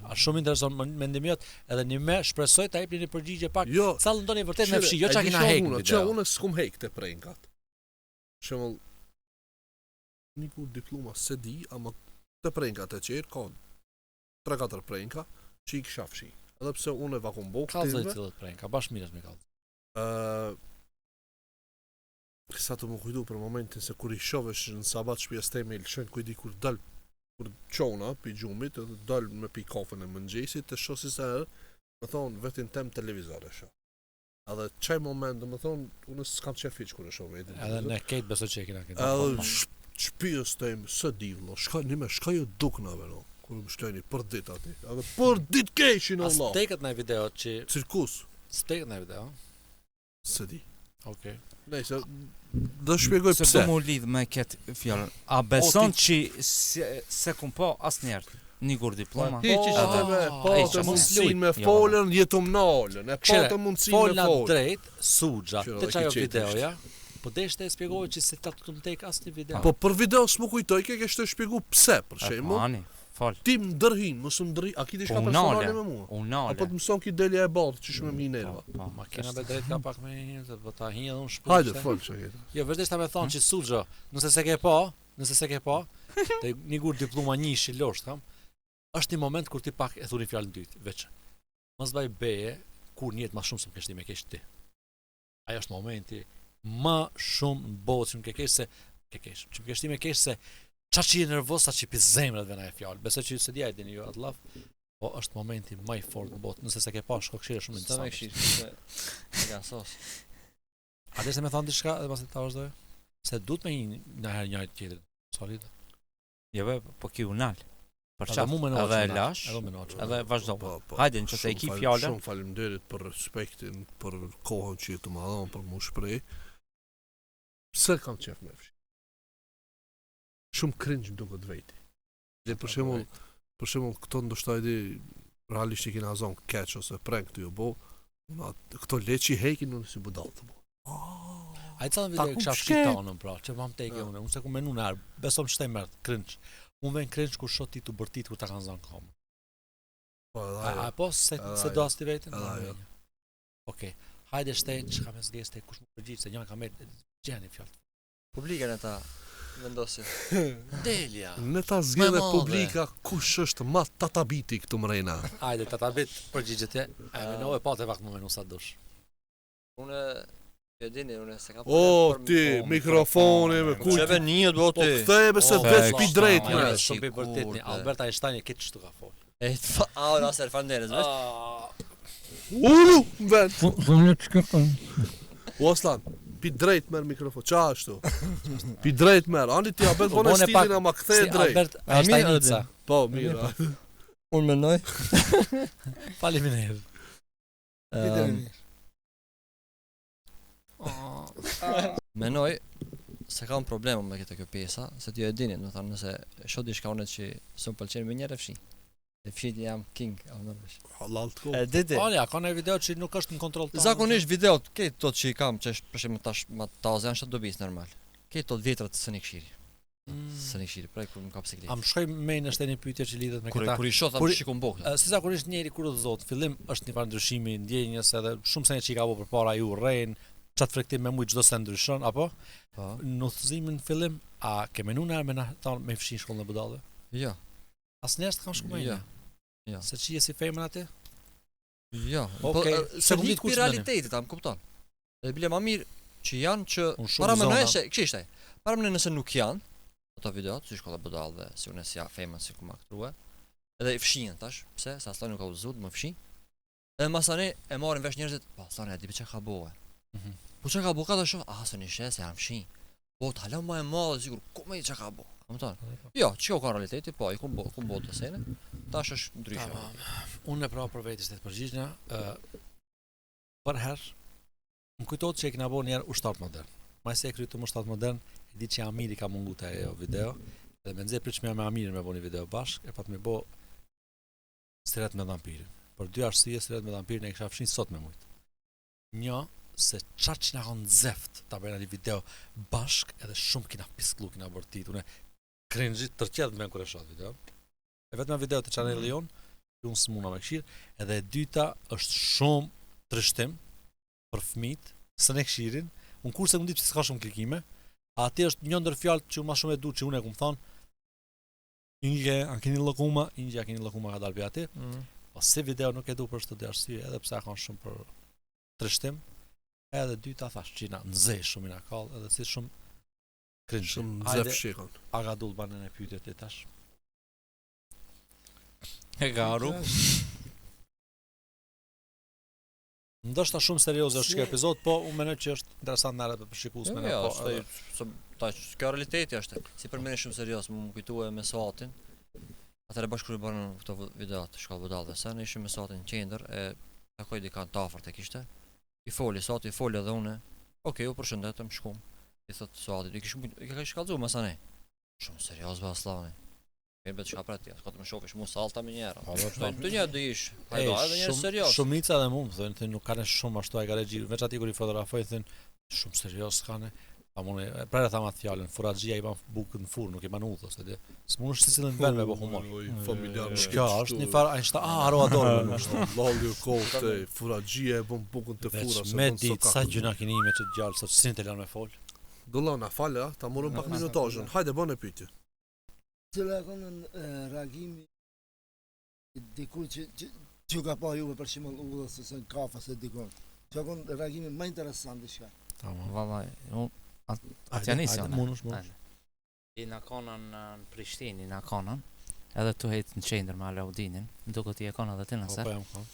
B: A shumë intereson mendimi jot, edhe një me shpresoj ta jepni një përgjigje pak.
A: Jo,
B: Sa ndoni vërtet me fshi, jo çka kena hek në
A: Që
B: video.
A: unë s'kum hek të prenkat. Shembull, një kur diploma se di, ama të prenkat e qerë, ka 3-4 prenka, që i kisha fshi. Edhe pse unë e vakum bo
B: Kallzoj
A: këtime,
B: cilët prenka, bash mirësh me kallzoj.
A: sa të më kujdu për momentin se kur i shovesh në sabat shpjes teme i lëshën kujdi kur dal kur qona pi gjumit edhe dal me pi kafën e mëngjesit të shoh si sa herë më thonë vetin tem televizor e shoh. Edhe çaj moment do më thonë unë s'kam qef hiç kur e shoh vetin.
B: Edhe ne Kate besoj që e kena këtë.
A: Edhe shpjes tem së di vëlla, shka ju duknave no. Kur më shtojni për ditë aty. Edhe për ditë keshin
B: As
A: Allah.
B: tekët në video që
A: Cirkus,
B: stekët në video.
A: se di.
B: Okej.
A: Nëse do shpjegoj
D: Se
A: pse.
D: do mu lidh me këtë fjallën. A beson që se kum po asnjëherë një gur diploma?
A: Po
D: e,
A: të
D: që
A: mundësin me
D: jo.
A: folën, jetum nalën, e po
B: Këshire,
A: të mundësin
B: Fol
A: me
B: na
A: folën.
B: drejt, sugja,
A: Qëra,
B: të
A: dhe
B: çajo
A: ki qetë
B: videoja. Po deshte e spjegove që se ta të më tek asnjë video.
A: Po për video s'mu kujtoj, ke kështë të shpjegu pse, për shembull.
D: Ani, fal.
A: Ti më ndërhin, mos më ndërhin, a ki diçka
D: Po,
A: personale
D: unale.
A: me mua?
D: Unale.
A: Apo të mëson ki delja e bardhë, që shme më nerva.
D: Po,
B: Makina me drejt ka pak me një, se po ta hi edhe unë shpull.
A: Hajde, fol që jetë.
B: Jo, vërtet ta me thonë që sugjo, nëse se ke po, te një gur diploma 1 i losht kam, është një moment kur ti pak e thuni fjalën dytë, veç. Mos vaj beje kur njët më shumë se më kesh ti me kesh ti. Ajo është momenti më shumë në botë që më ke kesh se që më kesh ti me kesh se qa që i nervoz sa që i pi zemrët vena e fjallë. Besoj që se djajt dini ju atë laf, po është momenti më i fort në botë, nëse se ke pa shko këshire shumë
C: Sa me
B: interesant.
C: këshirë, se nga sos.
B: A dhe se me thonë diçka edhe pas ta vazhdoj? Se duhet me një herë njëjtë tjetrin. Solid.
D: Jo be, po ki unal. Për
B: Edhe
D: çfarë?
B: mu me noqë.
D: Edhe e lash.
B: Edhe me noqë.
D: Edhe vazhdo.
A: Po,
D: Hajde, nëse e ki fjalën.
A: Shumë faleminderit për respektin, për kohën që të më dhon për mu shprej. Pse kam qef me fshi? Shumë cringe më duket veti. Dhe për shembull këto ndoshta e di realisht i kena zonë catch ose prank të ju bo. Këto leçi hekin unë si budall të bo.
B: A i cëllën
A: Ta
B: video
A: ku
B: kësha
A: shket?
B: fshitonën pra, që mam teke unë se ku menu në arë, besom që taj mërë, cringe. Unë ven cringe kur shot ti të bërtit kur ta kanë zonë kamë.
A: Po,
B: A po se
A: Edhe
B: do as ti vetin?
A: edhe ajo.
B: Okej, hajde shtejnë që ka me zgjeste, kush më përgjithë, se njën ka me gjeni fjallë.
C: Publikën e ta vendosi.
B: Delja!
A: Në ta zgjedhe
B: Me madhe.
A: publika kush është ma tatabiti këtu mrejna.
B: Hajde, ta bit përgjigjet e menove pa të vakt më menu sa dush.
C: Unë e dini, unë se ka
A: O, ti, mikrofoni me
C: Ku
A: kujt.
C: çeve një do
A: Po
C: ti.
A: kthehemi se
B: O,
A: veç pi
D: kështu,
A: drejt
D: ma,
A: me.
D: jo,
B: Shumë pi vërtet një,
C: kurde.
B: Albert Einstein e kitë shtu ka fol.
C: E na ser fanderes, vesh.
A: Ulu, vet.
E: Thonë të shkëpën.
A: O Aslan, pi drejt merr mikrofon. Qa ashtu? Pi drejt merr. Ani ti abet bone
B: bone pak-
A: stilin ama kthej drejt.
B: Albert
C: A, mirë,
B: Einsteinica.
A: Po, mira.
C: Unë mendoj.
B: Faleminderit.
C: Menoj se kam probleme me këtë kjo pjesa, se ti e dini, do thënë nëse shoh diçka unë që s'm pëlqen me njëre fshi. E fshit jam king, apo më vesh.
A: Halal të ko.
C: E diti.
B: Olja, ka një video që nuk është në kontroll tonë.
C: Zakonisht videot, këto tot që i kam, që është për shembull tash ma taz janë shtat dobis normal. Këto tot vjetrat sëni këshiri. Sëni këshiri, pra kur më ka psiklet.
B: Am shkoj me në shteni pyetje që lidhet me
C: Kur
B: këta.
C: kur i shoh
B: Kur-
C: thamë shikon bokë.
B: Si zakonisht njeri kur udhëzohet, fillim është një farë ndryshimi i ndjenjës edhe shumë se që i ka bërë përpara ju rren, çat frektim me mujt çdo se ndryshon apo
C: Po.
B: në udhëzimin në fillim a ke menuar me na thon me fshin shkollën e budallëve?
C: Jo.
B: Asnjëherë s'kam shkuar
C: Jo.
B: me.
C: Jo.
B: Se çi je si femër aty?
C: Jo.
B: Okej,
C: Se
B: se
C: ku
B: ku
C: dit
B: ditë kush
C: realitetit, am kupton. Dhe bile më mirë që janë që
B: Unë shumë
C: para mendoj
B: zona.
C: se kishte. Para mendoj nëse nuk janë ato videot, si shkolla e budallëve, si unë si ja femën si ku ma këtrua. Edhe i fshin tash, pse? Sa Aslani nuk ka udhëzuar, më fshin. Edhe masane e marrin vesh njerëzit, po Aslani a di çka ka bëu.
B: Mhm.
C: Po çka ka bëu ka shoh, se një shes jam fshin. Po të hala më e madhe sigur, ku më çka ka bëu. Kupton? Jo, çka ka realiteti, po i ku bëu të sene. Tash është ndryshe.
B: Tamam. Unë e pra për vetë të përgjigjna, për herë më kujtohet që e kena bërë një herë ushtat modern. Ma se e krytu ushtat modern, e di që Amiri ka mungu të ajo video, dhe me nxjerr pritshmja me Amirin me bëni video bashk, e pat me bë Stret me dhampirin. Për dy arsye Stret me dhampirin e kisha fshin sot me mujt. Një, se qa që na kanë zeft ta bëjnë një video bashk edhe shumë kina pisklu, kina bërtit, une cringe-it tërqedh me kur e shoh video. E vetëm video të Chanel Leon, unë s'muna me këshirë, edhe e dyta është shumë trishtim për fëmijët, së ne këshirin, unë kurse më di pse s'ka shumë klikime, ati është një ndër fjalë që ma shumë e du që unë e kumë thonë, Inge, a keni lëkuma, ka dalë për ati, po si video nuk e du për shtë të arsye, edhe pse ka shumë për trishtim, edhe dyta thash që na nëzej shumë i na kallë, edhe si shumë cringe.
A: Shumë zef shikon.
B: A ka dull banën e pyetjet ti tash?
D: E garu.
B: Ndoshta shumë serioze është kjo epizod, po unë mendoj që është interesant ndër për shikuesmen
C: Jo,
B: po.
C: kjo realiteti është. Si për mene shumë serios, më kujtue me Suatin. Atëre bashkë kur i bërën këto videot, shkallë budallëve, se ne ishim me Suatin në qendër, e takoj dika të afërt e kishte. I foli, Suati i foli edhe une. Okej, u përshëndetëm, shkum. I thot Suati, i ka shkallëzu masane. Shumë serios be Aslani. Mirë be të shka preti, s'ka të më shofish mu salta me njerë. Të një dhe ish, hajdo, edhe njerë serios.
B: Shumica dhe mu më thënë, nuk kanë shumë ashtu ai ka regji, veç ati kur i fotografoj thënë, shumë serios s'kane. Prere thamë atë fjallën, furagjia i ban bukët në furë, nuk i ban udhës, edhe s'mun është si cilën ven me bo humor.
A: Familjar.
B: Shka është një farë, a ishta, haro adorë me nështë.
A: Lalli u kohë, furagjia e bon bukën të fura.
B: Veç me ditë, sa gjuna kini me që gjallë, sa që sinë të lanë me folë.
A: Dollana falë, ta morëm pak minutajën, hajde bën e pyetje.
E: Cila ka në reagimi dikur që ka pa juve për shembull udhës ose në kafe se dikon. Që ka në reagimi më interesant diçka.
B: Tamam.
F: Vallaj, atja nisën.
B: Munësh.
F: I na konën në Prishtinë, i na konën, edhe tu hejtë në qendër me Alaudinin, duke t'i e konë edhe ti nëse.
B: Po jam kam.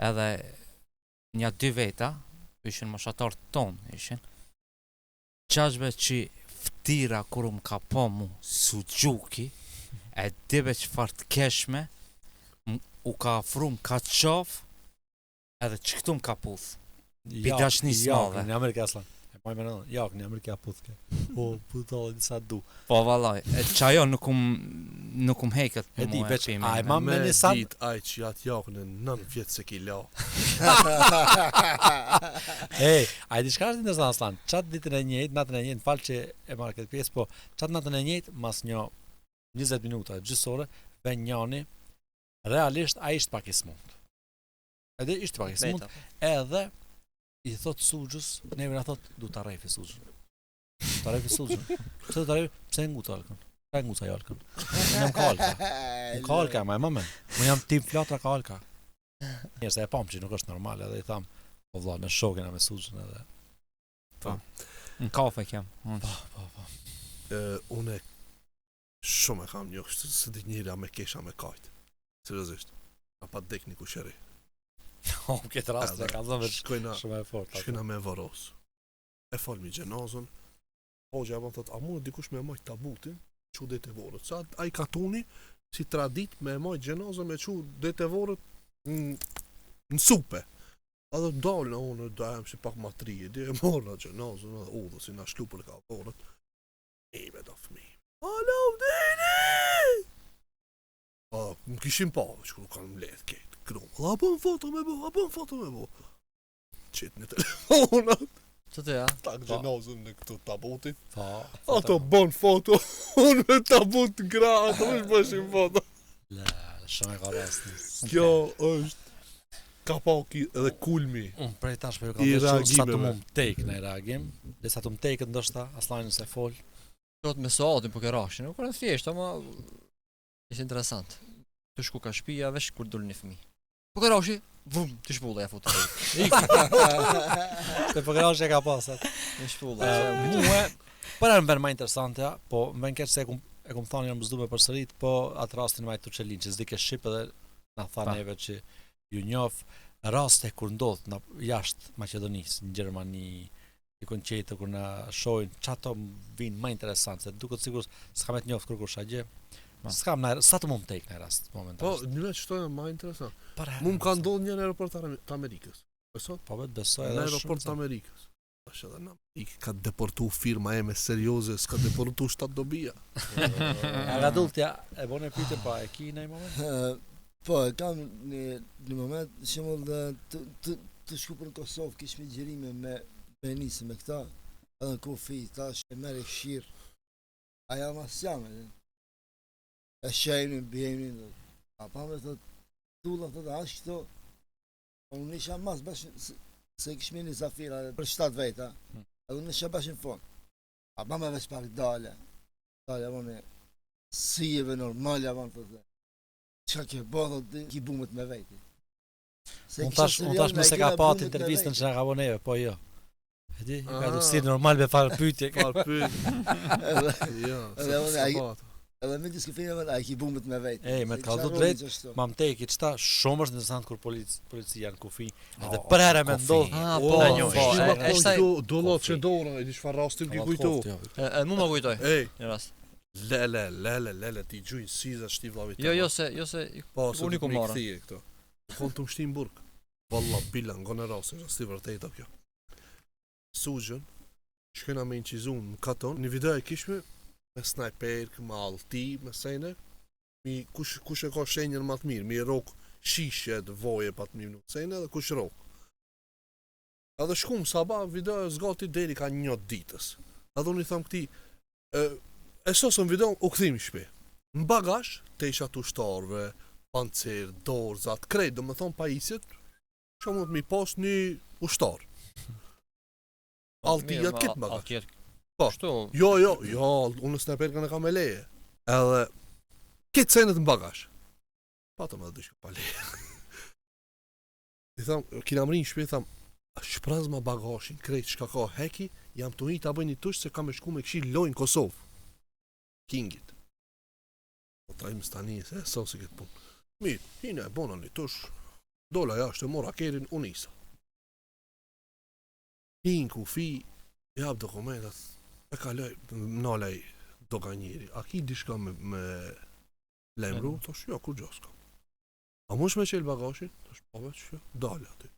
F: Edhe një 2 veta, ishin moshatar tonë, ishin. Qashbe që ftira kur më ka po mu su gjuki, e dibe që farë të keshme, u ka afru më ka qof, edhe që këtu më ka puth. Bidashnis madhe.
B: Në Amerikë aslan. E pojmë në jak, në Amerikë puth ke. Po, putalë, disa du.
F: Po, vallaj, e qajo nuk heket
B: E di, veç, a e
A: Ma
B: ma me
A: me
B: nisan.
A: dit aj që atë jakë në 9 vjetë se ki la.
B: Ej, a e di shka është interesant aslan, qatë ditën e njëjtë, natën e njëjtë, falë që e marrë këtë pjesë, po qatë natën e njëjtë, mas një 20 minuta, gjysore, ven njani, realisht a ishtë pak i smut. Edhe ishtë pak i smut, edhe i thot Sugjës, neve na thot, du ta rrefi Sugjën. Ta rrefi Sugjën. Pse do ta rrefi? Pse e nguta alkën? Ka nguta alkën. Unë jam kalka. Unë kalka, ma e mamen. Unë jam tim flatra kalka. Njerë se e pam që nuk është normal, edhe i tham, po vlla, me shokina me Sugjën edhe.
F: Në kafe kem.
B: Po.
A: Une shumë e kam një kështë, së dit njëra me kesha me kajtë. Seriosisht. A pa dek një kusheri.
B: O, këtë rast e ka dhëmë
A: Shkojna
B: shumë e fort.
A: Shkina me varos. E fal mi gjenazën. Hoxha e ban thot, a mund dikush me majt tabutin, që det e vorët. Sa a i katuni, si tradit me majt gjenazën me që det e vorët në supe. A dhe dalë në unë, dajem si pak matrije, dhe e morra gjenazën, dhe udhë, si na shlupër ka vorët. Me da fmi. Alaudini! Më kishim pa, që nuk kanë mledh kejtë. A bën foto me bo. Qitë në telefonat.
C: Që të ja?
A: Tak gjenazën në këtu tabutit.
B: Po.
A: Ato bën foto. Unë me tabut në gra, ato është bëshim foto.
B: Shumë e ka rast.
A: Kjo është ka pa edhe kulmi.
B: Unë prej tash për ju
A: I
B: ka të sa të
A: reagimeve.
B: më tek në reagim, dhe sa të më tek ndoshta aslajnë se fol.
C: Qot me Suatin po ke rashin, nuk kanë thjesht, ama ishte interesant. Të shku ka shtëpia vesh kur dul një fëmijë. Po ke rashi, vum, të shpulla ja futë.
B: Te po grash e ka pasat.
C: Në shpulla.
B: Mua para më bën më interesante, po më bën keq se e kum thonë jam zgjuar përsërit, po atë rastin me Tuçelin që s'di ke shqip edhe na tha neve që ju njoh raste kur ndodh në jashtë Maqedonisë, në Gjermani, dikon qetë kur na shohin çato vin më interesant se duket sikur s'kam të njoft kurkush gjë. S'kam na sa të mund tek në rast momentalisht.
A: Po, një që më interesant.
B: Para.
A: Mu më ka ndodhur një në aeroport të Amerikës. Besot?
B: Po vetë besoj
A: Në
B: edhe
A: aeroport të Amerikës. Është edhe në Amerikë ka deportu firma e me serioze, s'ka deportu 7 dobija.
B: A adultja e bën e pyetje pa e ki në një moment?
E: Po, e kam një moment, shembull të shku për në Kosovë, kishme gjerime me nisë me këta, edhe në Kufi, tash e mere këshirë. Aja mas jam, e shajnin, bjejnin, a pa me të tulla të ashtë këto, unë isha mas bashkë, se kishme një zafira për 7 veta, edhe unë isha bashkë në fond. A pa me veç pak dale, vone, sijeve normale, avon të dhe. Qa ke bodho të ki bumët me veti.
B: Unë tash mëse ka pat intervistën që nga ka boneve, po jo. E di, ka du si normal me farë pytje.
A: Farë pytje. Ja,
E: edhe me disë këfine, a i ki bumët me veti.
B: Ej, me të ka du drejt, ma më teki qëta shumë është interesant kur policia në Kufi, edhe për herë me ndodhë.
A: Do lot që dorë, e di çfarë rastin ki kujtu.
C: Mu ma kujtoj.
A: Ej,
C: Një rast.
A: lele, ti gjujnë siza shti vlavit.
C: Jo se
A: Po, se
C: unë
A: të
C: ku
A: më
C: marrë.
A: këthije këto. Konë të më shti në burg. Valla, bila, ngone rasin, sti vërtejta kjo. Sugjën, që kena me inqizun në katon, një video e kishme, me sniper, me alti, me sejne, kush e ka shenjën ma të mirë, mi rok shishe të voje pa të minutë sejne, dhe kush rok. Edhe shkum, saba, video e zgati deri ka 1 ditës. Edhe unë i tham këti, e sosën video, u këthim i shpe. Në bagash, te isha të ushtarve, pancer, dorzat, krejt, do me thonë pajisit, që mund të mi pas një ushtar. Altijat kitë bagash.
C: Altijat.
A: Po.
C: Shtu.
A: Jo, unë sniper kanë e kam e leje. Edhe, kitë senet në bagash. Patëm edhe dishka pa leje. I tham, kina mërin shpe, tham, shpraz ma bagashin, krejt, shka ka heki, jam të një të bëj një tush se kam e shku me këshi lojnë Kosovë. Kingit. Po ta im stani, se so si këtë punë. Mirë, hine e bona një tush, dola jashtë e mora kerin, unë isa. Hinë Kufi, jap dokumentat, e kaloj, nalaj doganjeri, a ki dishka me lemru? Thosh, jo, kur gjoska. A mush me qelë bagashin? Thosh, po veç, jo, dale aty.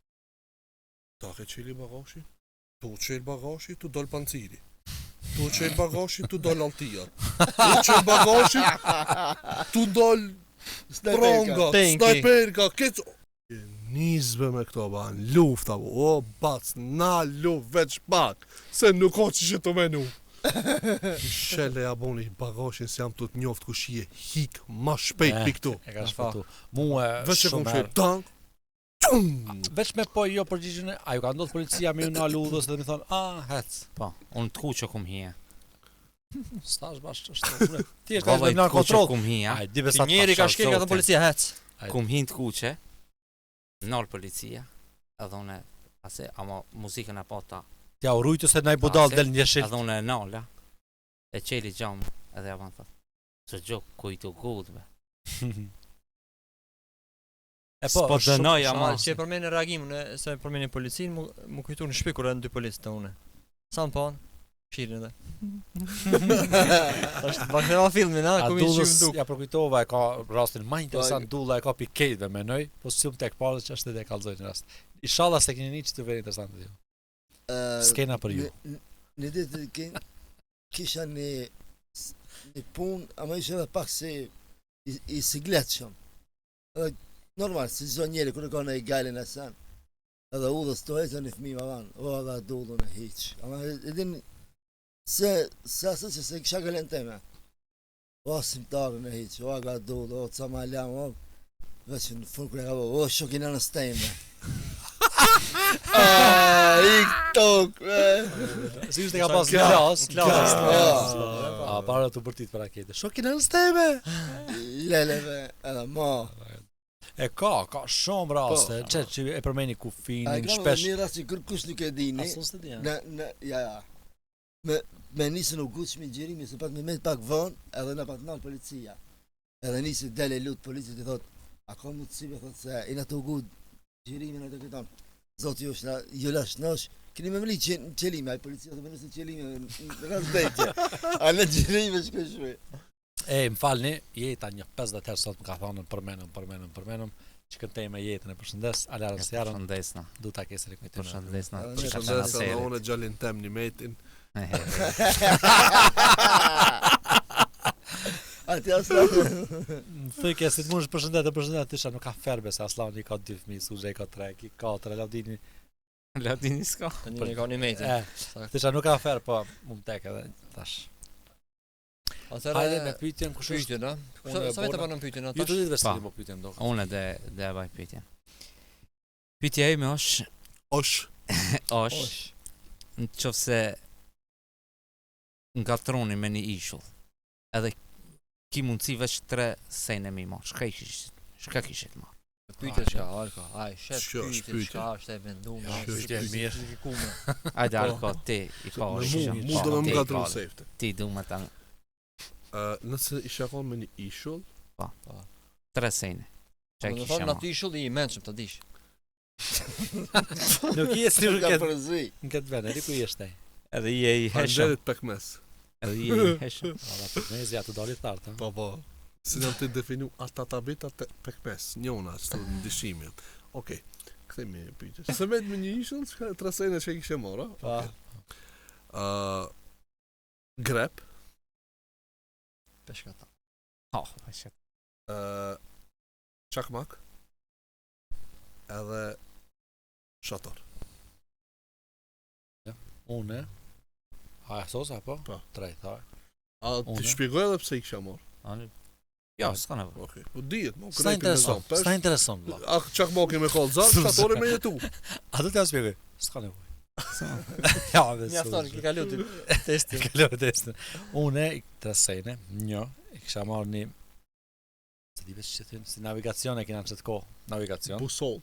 A: Ta ke qeli bagashin? Tu qelë bagashin, tu dol panciri. Tu qelë bagashin, tu dol altia. Tu qelë bagashin, tu dol pronga, snajperka, keco. Nizbe me këto ban, lufta, o bac, na luft veç pak, se nuk o që të menu. Shele ja boni bagashin se jam të të njoft ku shije hik ma shpejt pi këtu.
B: E ka shpatu. Mu e
A: Veç e kom
B: shumë
A: shqe
B: herë.
A: tank,
B: Veç me po jo përgjigjen a ju ka ndodhë policia me ju në aludhës dhe mi thonë, hec.
F: Po, unë të ku që kum hije.
B: Stash bashkë është. Ti është
F: Valla
B: me
F: i
B: në
F: të ku që
B: kontrol.
F: kum hija.
B: Ai, di besat
C: Njeri ka shkel ka të policia hec.
F: Kum hin të kuqe, nal policia, edhe une, ase, ama muzikën e pata,
B: Ja u rujtë se na i budal
F: Ase,
B: del një shift.
F: edhe une e nala, e qeli gjamë, edhe ja van thot, që gjok kujtu gudve.
B: E po,
F: S'po
B: është
F: dënoj
B: shumë-
F: ama.
C: Që e përmeni reagimin, se e përmeni policinë, mu kujtu në shpi kur e në 2 policë të une. Sa në panë, shirin edhe. Është bakëra filmin,
B: A
C: ku mi
B: dullës,
C: shumë duk.
B: ja përkujtova e ka rastin ma interesant, dulla e ka pi kejtve menoj, po s'jum tek parë që është edhe e kalzoj në rast. Inshallah se keni një që të veri interesant dhe ju. Skena për ju.
E: Një ditë kisha një punë, ama ishe edhe pak se i sigletshëm. Edhe normal, si çdo njeri kur e ka në i gajlin e sen, edhe udhës të hejtë një fëmi ma vanë, o aga dullun e hiq. Ama e din se asë që se kisha galen teme. O simtarën e hiq, o aga dullun, o ca ma lam, o veç në fund kërë ka bo, o shokin e në stejme. I këtok,
B: Si ishte ka pas
C: Klas.
B: A para të bërtit për rakete. Shokin e në steme!
E: leleve, edhe ma.
B: E ka shumë raste, që e përmeni
E: A
B: Kufinin,
E: i kam
B: shpesh.
E: një rast që kërkush nuk e dini,
B: Asun s'te di,
E: ja. Me nisën u guqmi gjirimi, se pat me met pak vonë, edhe në pat nalë policia. Edhe nisi dele lutë policit i thot, a ka mundësi me thot se i në të ugut gjirimin e të këtam. Zotë ju lash nosh, keni me mëli qelime, a i policia të mënusë qelime në rasdejtje. A në gjirime shkëshme.
B: E, më falni, jeta një 50 herë sot më ka thonë përmenëm, që këntej me jetën e përshëndes, alarën së jarën,
F: Përshëndesna,
B: du ta kesë rekujtim.
F: përshëndesna.
A: Përshëndes edhe unë e gjallin tem një metin.
E: Ati asla.
B: Më thëjke, si të mund është përshëndet, tisha nuk ka ferbe, se Aslani ka 2 fëmijë, Suzhe ka 3, ki 4, Lavdini
F: Latini s'ka.
C: Tani ne ka animated.
B: Tisha nuk ka fer, po mund tek edhe tash. Hajde me
C: Atëherë
B: pyetjen kush është.
C: pyetjen, a?
B: Unë
C: Sa vetë
B: bona-
C: banon pyetjen
B: Ju
C: atë?
B: të ditë
F: Pa.
B: vetë më pyetjen do.
F: Unë dhe e vaj pyetjen. Pyetja ime është në qoftë se ngatroni me një ishull, edhe ki mundësi veç 3 sejnë mi marrë, shka kishit marrë?
C: Pyetje çka, Alko. Ai, shef
A: Shko,
C: pyetje
A: shpytje.
C: çka është e venduar.
B: Pyetje e mirë.
F: Ajde, Alko, ti i ka
A: Mu do më gatru safety.
F: Ti du me ta
A: Nëse isha konë me një ishull,
F: 3 sejnë. Qa
C: Do të
F: kishe
C: thonë
F: marrë?
C: aty ishull i mençëm ta dish.
B: Nuk je si nuk
E: Ka
B: ke
E: përzi.
B: në këtë vend, eri ku je shtaj.
F: Edhe je i heshëm.
A: panderit pekmes.
F: Edhe je i heshëm.
B: Ora po mezi atë doli tart, ha.
A: Po. Si jam të definu ata tabit atë pekmes, njona, ashtu në dishimi. Okej, kthemi pyetjes. Se vetë me një ishull, çka trasejnë që kishe marrë? Grep,
C: Peshkata.
F: Oh, shit.
A: çakmak, edhe shator.
B: Unë. A sosa po?
A: Po.
B: 3 tha.
A: A ti
B: Unë?
A: shpjegoj edhe pse i kisha marrë?
F: Jo, s'ka nevojë.
A: Okej. Po dihet, mo
B: Sta intereson, sta intereson valla.
A: A çakmaki me kolza, shatori me jetu.
B: A do t'ja shpjegoj? S'ka nevojë. Ja,
C: Mjafton, ki kalu ti testin.
B: Kaloj testin. Unë i trasejne, një, i kisha marrë një se di veç që thënë, si navigacion e kina në qëtë kohë, navigacion.
A: Busol.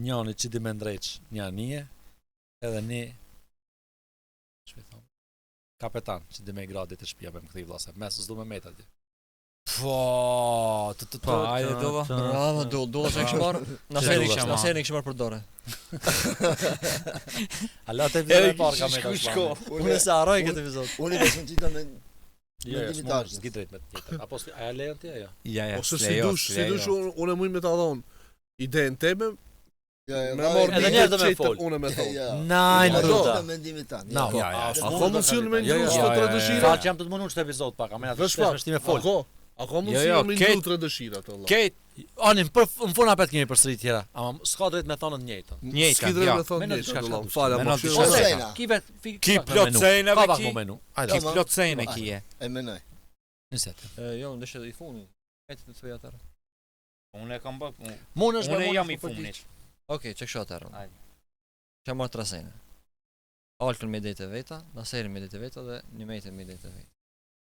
B: Njëni që di me ndrejq, një anije, edhe një, që me thonë, kapetan, që di me i gradit e shpia me më këthi vlase, mes s'du me meta ti. Po,
F: ajde, dolla.
C: Bravo, do të kishë marrë. Na
F: Që
C: seri
F: do
C: kishë,
F: të
C: na
F: marrë?
C: seri kishë marrë për dorë.
B: Ala te vjen e parë ka me ta shko.
C: Unë se harroj këtë epizod.
E: Unë i besëm qita me
B: Jo,
E: Me limitarës.
B: s'ki drejt me tjetër. Apo a e lejon ti ajo?
F: Ja,
A: Ose si
F: s'lejo,
A: dush,
F: s'lejo.
A: unë mund me ta dhon idenë teme, me marrë
B: Edhe
A: një
B: njerë do me
A: qetë,
B: fol.
A: unë me thonë.
B: Naj,
A: Po,
B: në
A: do.
B: rruta.
E: Mendimin tanë.
B: Na,
A: Po,
B: ja, ja.
A: A ka mund si unë me
B: Jo,
A: ndru
B: jo,
A: së
F: jo,
A: tre
F: jo.
A: dëshira?
B: Fa që jam të të mundu në këtë epizod pak, a me
A: Vesh
B: atë
A: pak,
B: shti me fol.
A: A ka mund
F: Jo,
A: si
F: jo,
A: unë me
F: Kate-
A: ndru tre dëshira të Allah?
F: Kate,
B: Anin, në fund apet kemi përsëri tjera, ama s'ka drejt me thonë të njëjtën.
F: njëjta,
A: S'ki drejt
F: ja.
A: me thonë
B: Meno
A: njëjtë,
B: diçka
A: Allah,
B: çka
A: falja,
F: Meno
A: më
F: diçka
A: shumë.
E: çka-
F: sejna.
B: Ki vet
F: Ki plot sejna,
B: Ka
F: ve
B: pak
F: ki.
B: më menu.
F: Ki
B: Hajde,
E: Tamam.
F: plot sejnë kije.
E: E menoj.
B: niset.
C: Jo, ndeshë i funi. Hajde të thuaj atëherë.
F: Unë e kam bë.
B: Mund është
F: Unë jam i funit.
C: Okej, çka kështu atëherë.
F: Hajde.
C: Çka marr trasene. Alkën me idetë veta, Naseri me idetë veta dhe Nimejtë me idetë veta.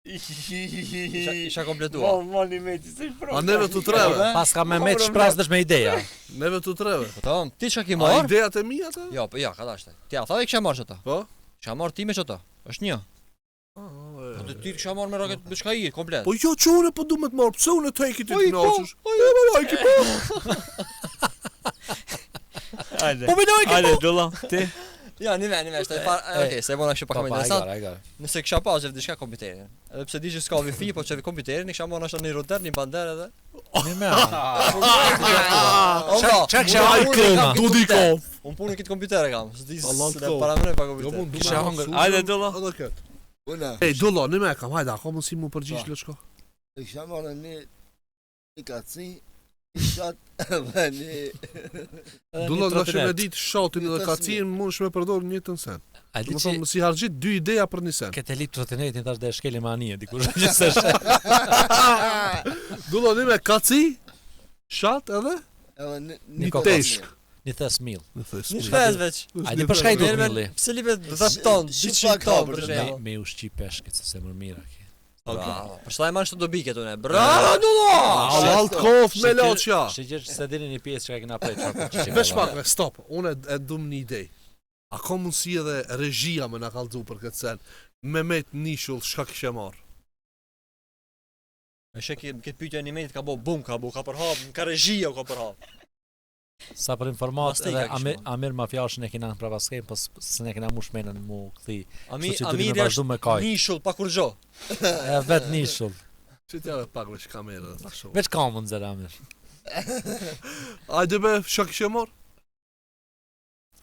C: Isha kompletuar.
F: Moni me ti se
A: A neve të treve,
B: Pas ka me met shpras dësh me ideja.
A: neve të treve.
C: Po tamam, ti çka ke
A: A
C: marr?
A: idejat e mia ata?
C: Jo, po ja, ka dashte. Ti a thave kisha marr çata.
A: Po?
C: Kisha marr ti me çata. Është një. Po të ti kisha marr me roket me çka i komplet.
A: Po jo që unë po du me të marrë, pse unë të heki ti
C: Oj,
A: të
C: po,
A: knaqësh? Oj, ki po.
F: Hajde.
B: Po minoj
F: Hajde, dolla. Ti.
C: Ja, nime, është okej, se bona kështu pak më interesant. Nëse kisha pasur diçka kompjuterin. Edhe pse di që s'ka wifi, po çevi kompjuterin, kisha marrë ashtu një router, një bander edhe.
B: Një me.
C: Çka
B: kisha marrë?
A: Dudikov.
C: Un punë këtë kompjuter e kam. S'di
A: Allah
C: se
A: këto.
C: para më pa
A: Jo
C: kompjuter.
A: mund du
F: Kisha
A: me
F: hongër.
A: hasu,
F: Hajde, dolla.
A: Edhe këtë.
E: Una,
A: Ej, dolla, në me kam, hajde, a ka mund si mu përgjish
E: Po.
A: lëshko?
E: e kisha marrë një kaci, i shat dhe një...
A: Dolla, nga që me ditë shotin edhe kacin, mund shme përdor një të sen.
B: A
A: Dhe
B: di
A: më
B: që
A: thonë, më si hargjit 2 ideja për një sen.
B: këtë lit trotinetin tash dhe shkeli me anije dikush që s'është.
A: Dolla, në me kaci, shat edhe
E: Edhe
A: një
B: kokos.
A: teshk.
B: Një thes mill.
A: Në thës.
C: Një shpes veç.
B: A di për shka i duhet milli?
C: Pse libe 10 ton, 200 ton për shembull.
B: Me ushqi peshkit se më mirë aki.
C: Bravo. Për shtaj man çto do bike tonë. Bravo Dullo!
A: Alal kof me loqja.
B: Shigjesh se dini një pjesë që kena prej çfarë.
A: Vesh pak, stop, unë e dum një idej. A ka mundësi edhe regjia me na kallëzu për këtë sen? Me met nishull, shka kishe marrë?
C: Me sheki këtë pyetje animetit ka bo bum, ka përhap, ka regjia ka përhap.
B: Sa për informat
C: Pastaj
B: edhe
C: ka kishë
B: Amir Mafjashin e kena në pravaskej, po s'ne kena mush menën mu kthi.
C: Amiri
B: Amiri
C: është
B: vazhdu me kaj.
C: nishull pa kur gjo.
B: E vet nishull.
A: Që t'jave pak veç kamerë dhe ta shumë.
B: Veç ka mund zera Amir.
A: Ajde be, shka kishe marrë?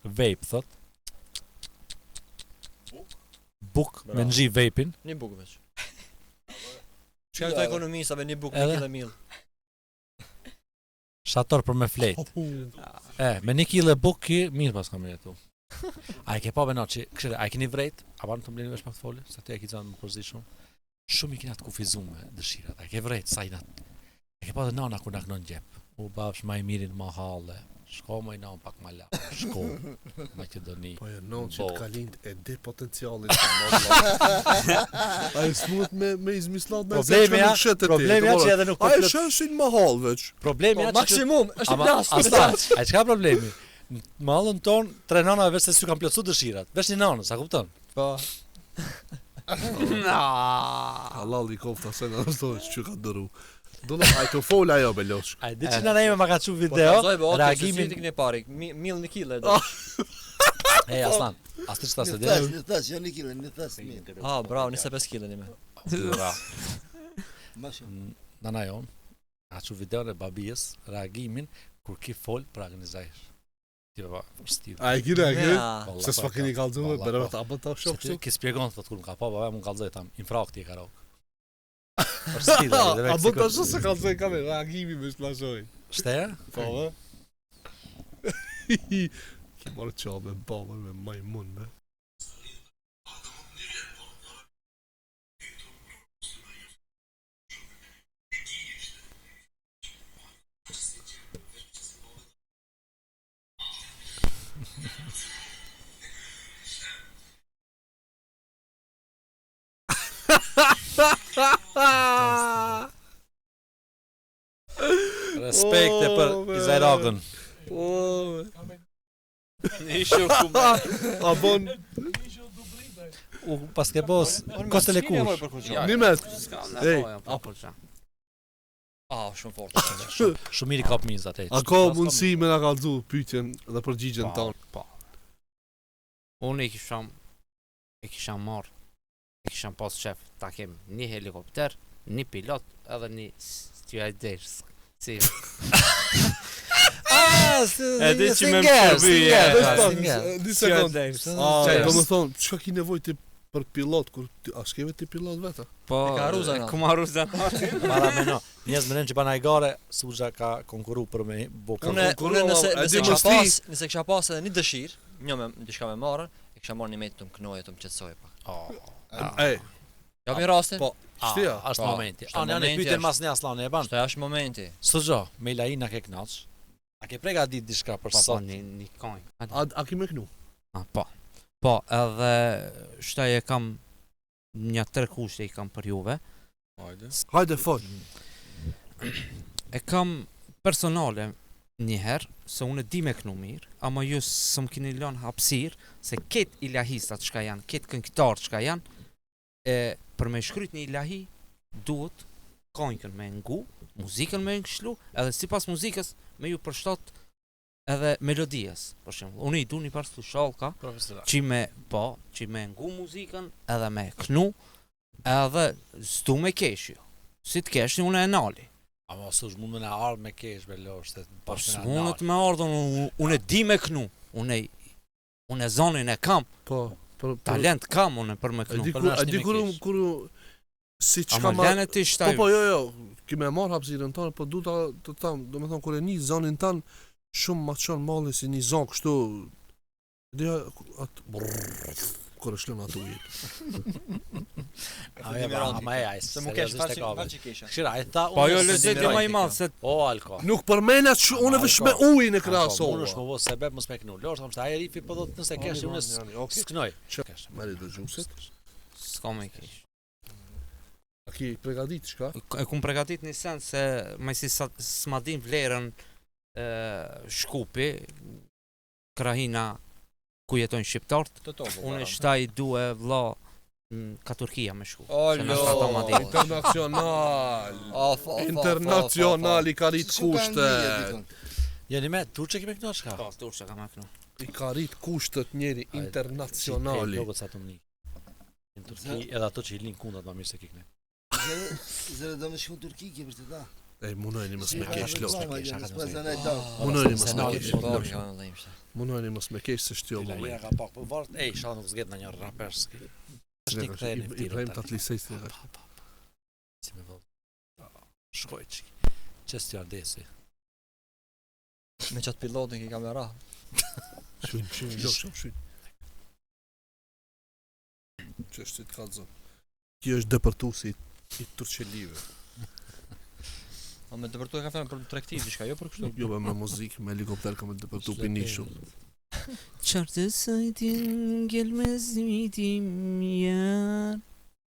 B: Vape thot. Buk me
C: Bravo.
B: nxi vape-in.
C: Një buk veç. Çka këto ekonomistave një buk
B: Edhe?
C: një mill.
B: Shator për me flet. Me 1 kg buk ki mirë pas kam jetu. A e ke pa beno që këshire, a e keni vrejt, a banë të mbleni vesh pak të foli, sa ti e ki zanë më kurzi shumë. Shumë i kena të kufizu me dëshirat, a e ke vrejt, sa i natë. E ke pa dhe nana kur na kënon gjep. U bafsh ma i mirin ma hale, shko ma i nan pak ma la, shko, Maqedoni.
A: Po e non që
B: Bo.
A: të kalint e di potencialin. A e smut me izmislat me
B: Problemi ja që edhe nuk
A: A e
B: plot-
A: sheshin ma hal veç.
B: Problemi ja që
C: Maksimum, është
B: ama
C: plas.
B: aslan, a çka problemi? Në mallën ton, tre nana veç se sy kanë plotsu dëshirat. Veç një nanë, sa kupton?
C: Po.
A: Halal i kofta se në ashtu që ka dëru. Dona ai të fol ajo be loç.
B: A e di që nana ime ma ka çu
C: Po
B: video,
C: kalzoj be otë,
B: reagimin
C: se keni pari, 1000 kile.
B: e aslan. As të çtas
E: Në
B: dhe.
E: thash, në thash, jo një kile, në thash mirë.
C: Ah, bravo, 25 kile nime.
E: Ma shumë.
B: Nana jon ka çu videon e babijës, reagimin kur ki fol për organizajsh. Ti baba, stil.
A: A e kina,
C: Ja.
A: Se s'pa keni kallëzuar,
B: Vallahi,
A: bërë
B: po.
A: ta apo ta shoh kështu.
B: Ki spjegon thot kur më ka pa baba më kallzoi tam, infrakti e ka rog. Për stil, edhe
A: A
B: vetë.
A: do të ashtu se kallëzoj kamerë, reagimi me splashoj.
B: Shteja?
A: Po, vë. Ki marrë qabe baba me majmun, be.
B: Respekte për
A: Oh, man.
B: Izajragën.
A: Oh,
F: Ishu ku
A: a bon,
B: U pas ke bos, koste le kush.
A: nimet. Ej,
F: apo ç'a.
C: Ah, shumë fort.
B: Shumë mirë i kap mizat e.
A: A ka mundësi me na kallëzu pyetjen dhe përgjigjen tonë?
F: Po. Unë e kisha marrë, e kisha pas shef, ta kem një helikopter, një pilot edhe një stewardess. Si, E di që me më përby,
A: Një sekund.
F: Stewardess.
A: Do më thonë, çka ki nevojë ti për pilot kur a skeve ti pilot vetë?
F: Po,
C: E ka Ruzana.
F: ku ma Ruzana.
B: Para me no. Njerëz më që bana i gare, Suxha ka konkurru për me boka.
C: Unë nëse
A: e di
C: kisha
A: mos ti.
C: pas, nëse kisha pas edhe një dëshirë, një me diçka me marrën, e kisha marrë një metë të më kënoje, të më qetësoj pak.
A: Ej,
C: Ja mi rastin?
A: po, shtia.
B: Është
C: Po,
B: momenti.
C: është
B: Anë
C: momenti,
B: pyetën
C: është.
B: mas një aslan e ban.
C: Shto është momenti.
B: Suxha, me Laina ke knaç. A ke përgatitur diçka për
F: Po, po,
B: sot?
F: një kojnë.
A: A ki me knu?
F: Po. Po, edhe shtaj e kam një 3 kushte i kam për juve.
A: Hajde fol.
F: E kam personale njëherë, se unë e di me kënu mirë, ama ju së më kini lënë hapsir, se ketë ilahistat çka janë, ketë këngëtarë çka janë, për me shkryt një ilahi, duhet konjkën me ngu, muzikën me ngëshlu, edhe si pas muzikës me ju përshtat edhe melodijës, për shembull. Unë i du një parë shalka,
B: Profesional.
F: që me ngu muzikën, edhe me kënu, edhe s'du me keshju. Si të keshju, unë e nali.
B: Ama sush mund me na ardh me kesh me losh se
F: Po
B: pas me na
F: s'munët
B: nal.
F: me ardhën, unë e di me kënu, unë e zonin e kam,
A: Po, për
F: talent kam unë për me
A: E
F: kënu.
A: di
B: për
A: kur,
B: na
A: e di
B: shtimi
A: kur,
B: keq.
A: kur si çka
F: Ama
A: ma...
F: lene ti shtaj.
A: Po, jo, ki me marr hapësirën tonë, po du ta të tham, do me thonë kur e një zonin tan shumë ma çon malli si një zon kështu. Dhe atë kur e shlën atë ujit.
B: Ama e ai.
C: Se mu kesh farë që kesha.
B: Këshira, ai tha
F: Po
B: unë
F: jo
B: se
F: lezeti
B: dinoj.
F: më i madh se
B: O alko.
A: Nuk përmenet që unë vesh me ujin e krahasova.
B: Unë është më vos sebeb mos me knu. Losh tham se ai rifi po do të nëse kesh unë sknoj. Kesh.
A: Meri do gjuset.
F: s'ka me kesh.
A: A ki pregadit çka?
F: E kum përgatit një sen se më si s'ma din vlerën Shkupi, krahina ku jetojnë shqiptarët. Unë shtaj duhe vlla ka Turkia me shku.
C: O,
F: Se na shta ma di.
A: Internacional.
C: Internacional.
A: Internacional i ka rrit kushte.
B: Jeni me Turqe kemi këtu çka?
F: Po, Turqia ka me kënu.
A: I ka rrit kushtet njeri internacionali.
B: Logot sa të mni. Në Turqi edhe ato që i lin kundat më mirë se kikne.
E: Zërë do me shku në Turki, ke vërtet da.
A: Ej, munojni mos me
B: Ja,
A: kesh
B: ja,
A: lo.
B: ja, ja,
A: Munojni mos me
B: Senali,
A: kesh.
B: senali.
A: Munojni mos me kesh se shtyo
B: Lila
A: moment.
B: ka pak po vart. Ej, shala nuk zgjet në një raperski. Është i kthehen
A: I prejmë të atlisejt.
B: Si me vëllë. Shkoj qik. Qës t'ja desi.
C: Me qatë pilotin ki kamera.
A: Shyn. Ç'është të kallzon. Kjo është depërtuesi i Turqelive.
C: A me dëpërtu e ka fjalën për tregti diçka, jo për kështu.
A: Jo me muzikë, me helikopter kam depërtu pinishu.
F: Çfarë sajtin gelmez mitim yar.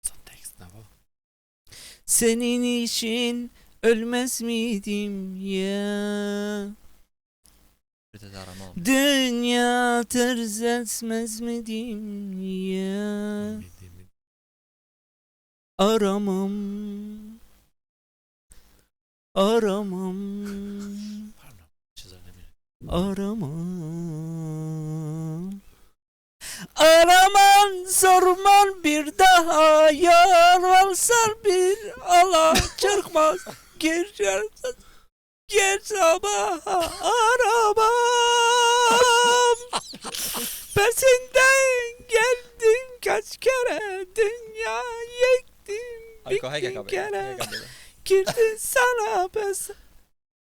B: Son tekst ne bu?
F: Senin için ölmez miydim ya?
C: Pritet e Araman.
F: Dünya terz etmez miydim ya? Aramam.
B: Pardon. Çizerine bir.
F: Araman sorman bir daha yar olsan bir ala çıkmaz Geç sabaha aramam Peşinden geldim kaç kere dünya yektim bir kere Girdin sana pes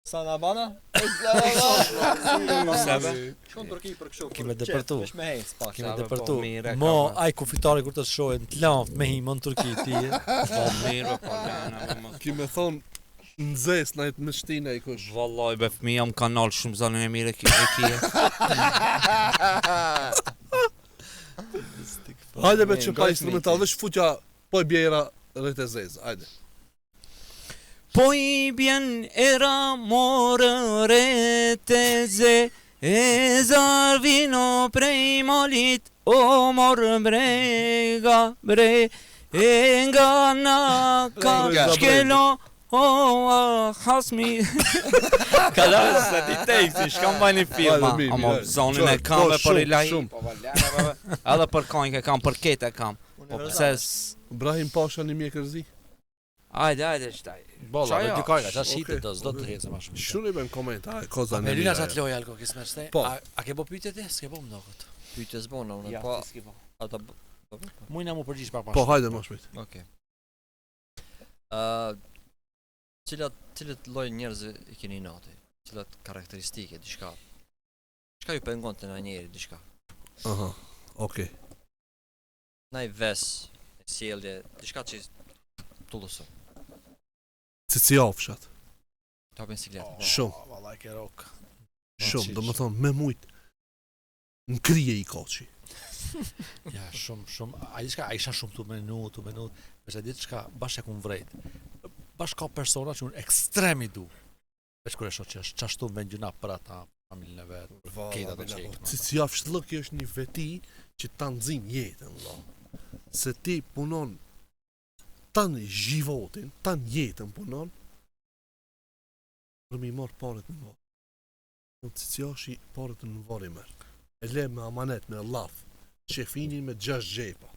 C: Sana bana. Shkon Turqi për kështu.
B: Ki me depërtu.
C: Vesh me hec pak.
B: Kemi
F: Sa
B: depërtu.
F: po mire,
B: Mo,
F: ka,
B: ai kufitari kur të shohin të laft me himën në Turqi ti.
F: Po mirë, po lana.
A: Ki me thon nxes na me shtinë ai kush.
F: Vallahi be fëmija më kanal shumë zanë e mire e kia.
A: Hajde me çmpa instrumental, vesh futja po bjera rreth e zez. Hajde.
F: Poi bien era more reteze Ezar vino prej molit O mor brega bre Enga na ka
A: Brega.
F: shkelo O hasmi Kada se ti teksti shkam bajnë firma
A: Hajde, mirë,
F: Ama
A: hajde.
F: zonën e
A: Qoj,
F: kam
A: po,
F: e për
A: shumë,
F: ilahi
A: shumë.
F: Po valja Edhe për kanjke kam, për kete kam Po pse
A: Ibrahim Pasha në mjekërzi.
F: Ajde, shtaj
B: Bolla,
F: Qaja,
B: me dy kajga, qa
A: okej,
B: shite do s'do të
A: okej.
B: hecë më shumë.
A: Shuni me në koment, a koza në
B: Melina
A: mira.
B: çat lojë alko kisme shte.
A: Po.
B: A ke bo pyetje ti? S'ke bo më dokët.
C: Pyetje s'bona unë, po ata
B: Mujna mu përgjigj pak
A: Po hajde më shpejt.
C: Okej. Cilët lloj njerëzve i keni nati? Cilat karakteristike, diçka? Çka ju pengon te na njëri diçka?
A: Aha. Okej.
C: Nai ves, sjellje, diçka që tulluson.
A: Cici ofshat.
C: Tapin siklet.
A: Shumë.
B: Vallahi ke rok.
A: Shumë, do më thonë me mujt. Në krije i koçi.
B: Ja, shumë. Ai çka ai isha shumë tu menu. Përse ditë çka bashkë ku vrejt. Bashkë ka persona që unë ekstrem i du. Veç kur e shoh që është çashtu me gjuna për ata familjen e vet. Këta të çejnë.
A: Cici ofshlëk është një veti që ta nxin jetën, valla. Se ti punon tanë životin, tanë jetën punon për mi marrë parët në varë. Në cici është i parët në varë i merë. E le me amanet, me laf, shefinin me 6 gjepa.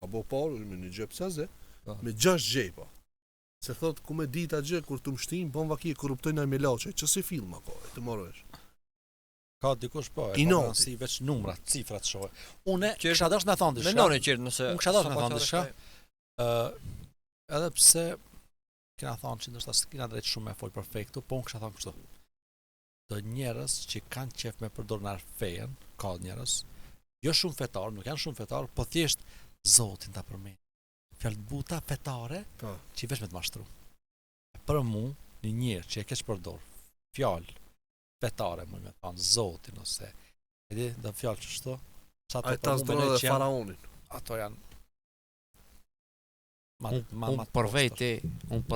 A: Ka bo parë, me një gjep seze,
C: Po.
A: me 6 gjepa. Se thot, ku me dita gjë, kur të mshtin, bon vaki e korruptojnë a milache, që si film ako, e të marrësh.
B: Ka dikush po,
A: I noti.
B: si veç numrat, cifrat shohë. Unë
C: Që
B: kisha dash na thon diçka.
C: Mendoni që nëse
B: Unë kisha dash na
C: s'po
B: thon
C: çfarë
B: diçka.
C: shkoj-
B: Edhe pse kena thonë që ndoshta s'kena drejt shumë me fol për fe këtu, po unë kisha thënë kështu. Do njerëz që kanë qef me përdor në fejen, ka njerëz, jo shumë fetar, nuk janë shumë fetar, po thjesht Zotin ta përmend. Fjalë të buta fetare,
A: Po.
B: që i vesh me të mashtru. Për mu, një njerë që e kesh përdor, fjalë fetare, më me thonë Zotin ose e di, do fjalë që shto, që ato
A: A i ta zdronë dhe faraonin.
B: ato janë
F: Unë për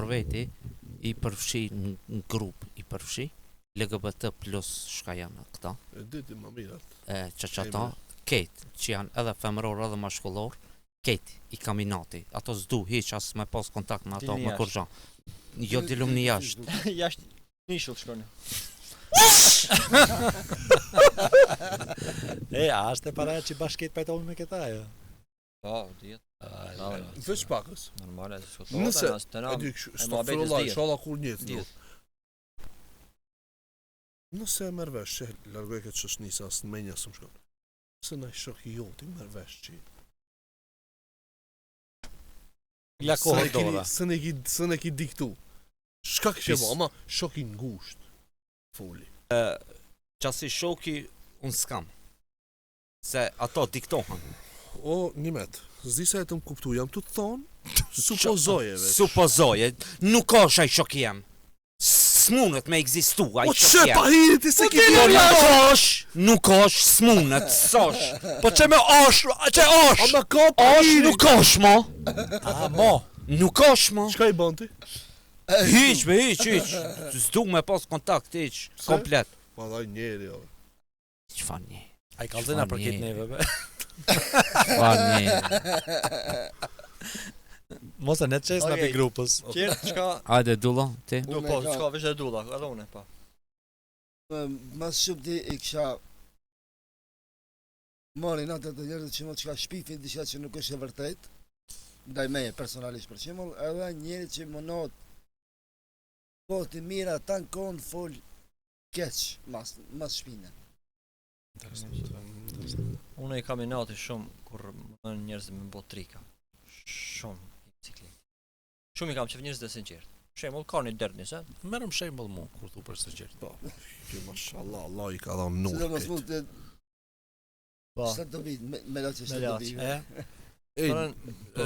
F: veti i përfshi në grup i përfshi LGBT plus shka janë këta
A: E diti më mirë atë.
F: që ata ketë që janë edhe femëror edhe mashkullor ketë i kaminati ato s'du hiq as me pas kontakt me ato
C: Dilni
F: me
C: jashtë.
F: kur gjan jo dilum një jashtë
C: Jashtë nishull shkoni.
B: është e para që bashkët pajtohen me këta, jo.
C: Po, diet.
A: Veç pakës.
C: Normale, s'ka
A: Nëse,
C: të na.
A: e di kështu,
C: e
A: s'ta
C: muhabetit
A: frolla,
C: s'dihet.
A: inshallah kur njët.
C: Dihet.
A: Nëse e merr vesh, që largoj këtë shoqënisë as në menja së më shkon. Se na i shok i joti merr vesh që
B: La kohë dora.
A: së ne ki diktu. Shka kështë
F: Pis-
A: bo, ama shok i ngusht. Fuli.
F: qasi shoki unë s'kam Se ato diktohen.
A: O, Nimet, s'di sa e të më kuptu, jam të thonë, supozoje veç.
F: Supozoje, nuk është ai shok jam. S'munët me ekzistu ai
A: O,
F: shok
A: që
F: jam.
A: pa hirit i se ki
F: Nuk është, s'munët, s'osh.
B: Po që me osh, që
A: A
B: osh!
A: me ka pa
F: Osh
A: hirit.
F: nuk është mo.
B: A, mo!
F: Nuk është mo.
A: Qka i bënti?
F: Hiq, me hiq. S'du me pas kontakt, hiq. Komplet.
A: Ma dhaj njeri, jo.
F: Çfarë një?
B: A i kalzina për kitë neve, be.
F: Çfarë një?
B: Mos e ne qes në
C: Okej.
B: për grupës.
C: Qertë, çka?
F: Hajde dullo, ti.
C: Du po, çka veç e dulla, edhe unë po.
E: Mas shumë ti i kisha marrin atë të njerëzit që më çka shpifin diçka që nuk është e vërtet, ndaj meje personalisht për shembull, edhe njerëz që më not po të mira tan kon fol keq mas shpinë.
C: Unë i kam inati shumë kur më njerëz me botrika. Shumë i ciklet. Shumë i kam që njerëz të sinqert. Shembull ka një dert nisë.
B: Merëm shembull mu, kur tu për së qertë.
A: Po, që mashallah, Allah i ka dhënë nuk.
E: Se mos mund të
C: Po.
E: sa do vit me laçë
C: Me
E: sa do
C: laçë,
E: vit.
A: Ej,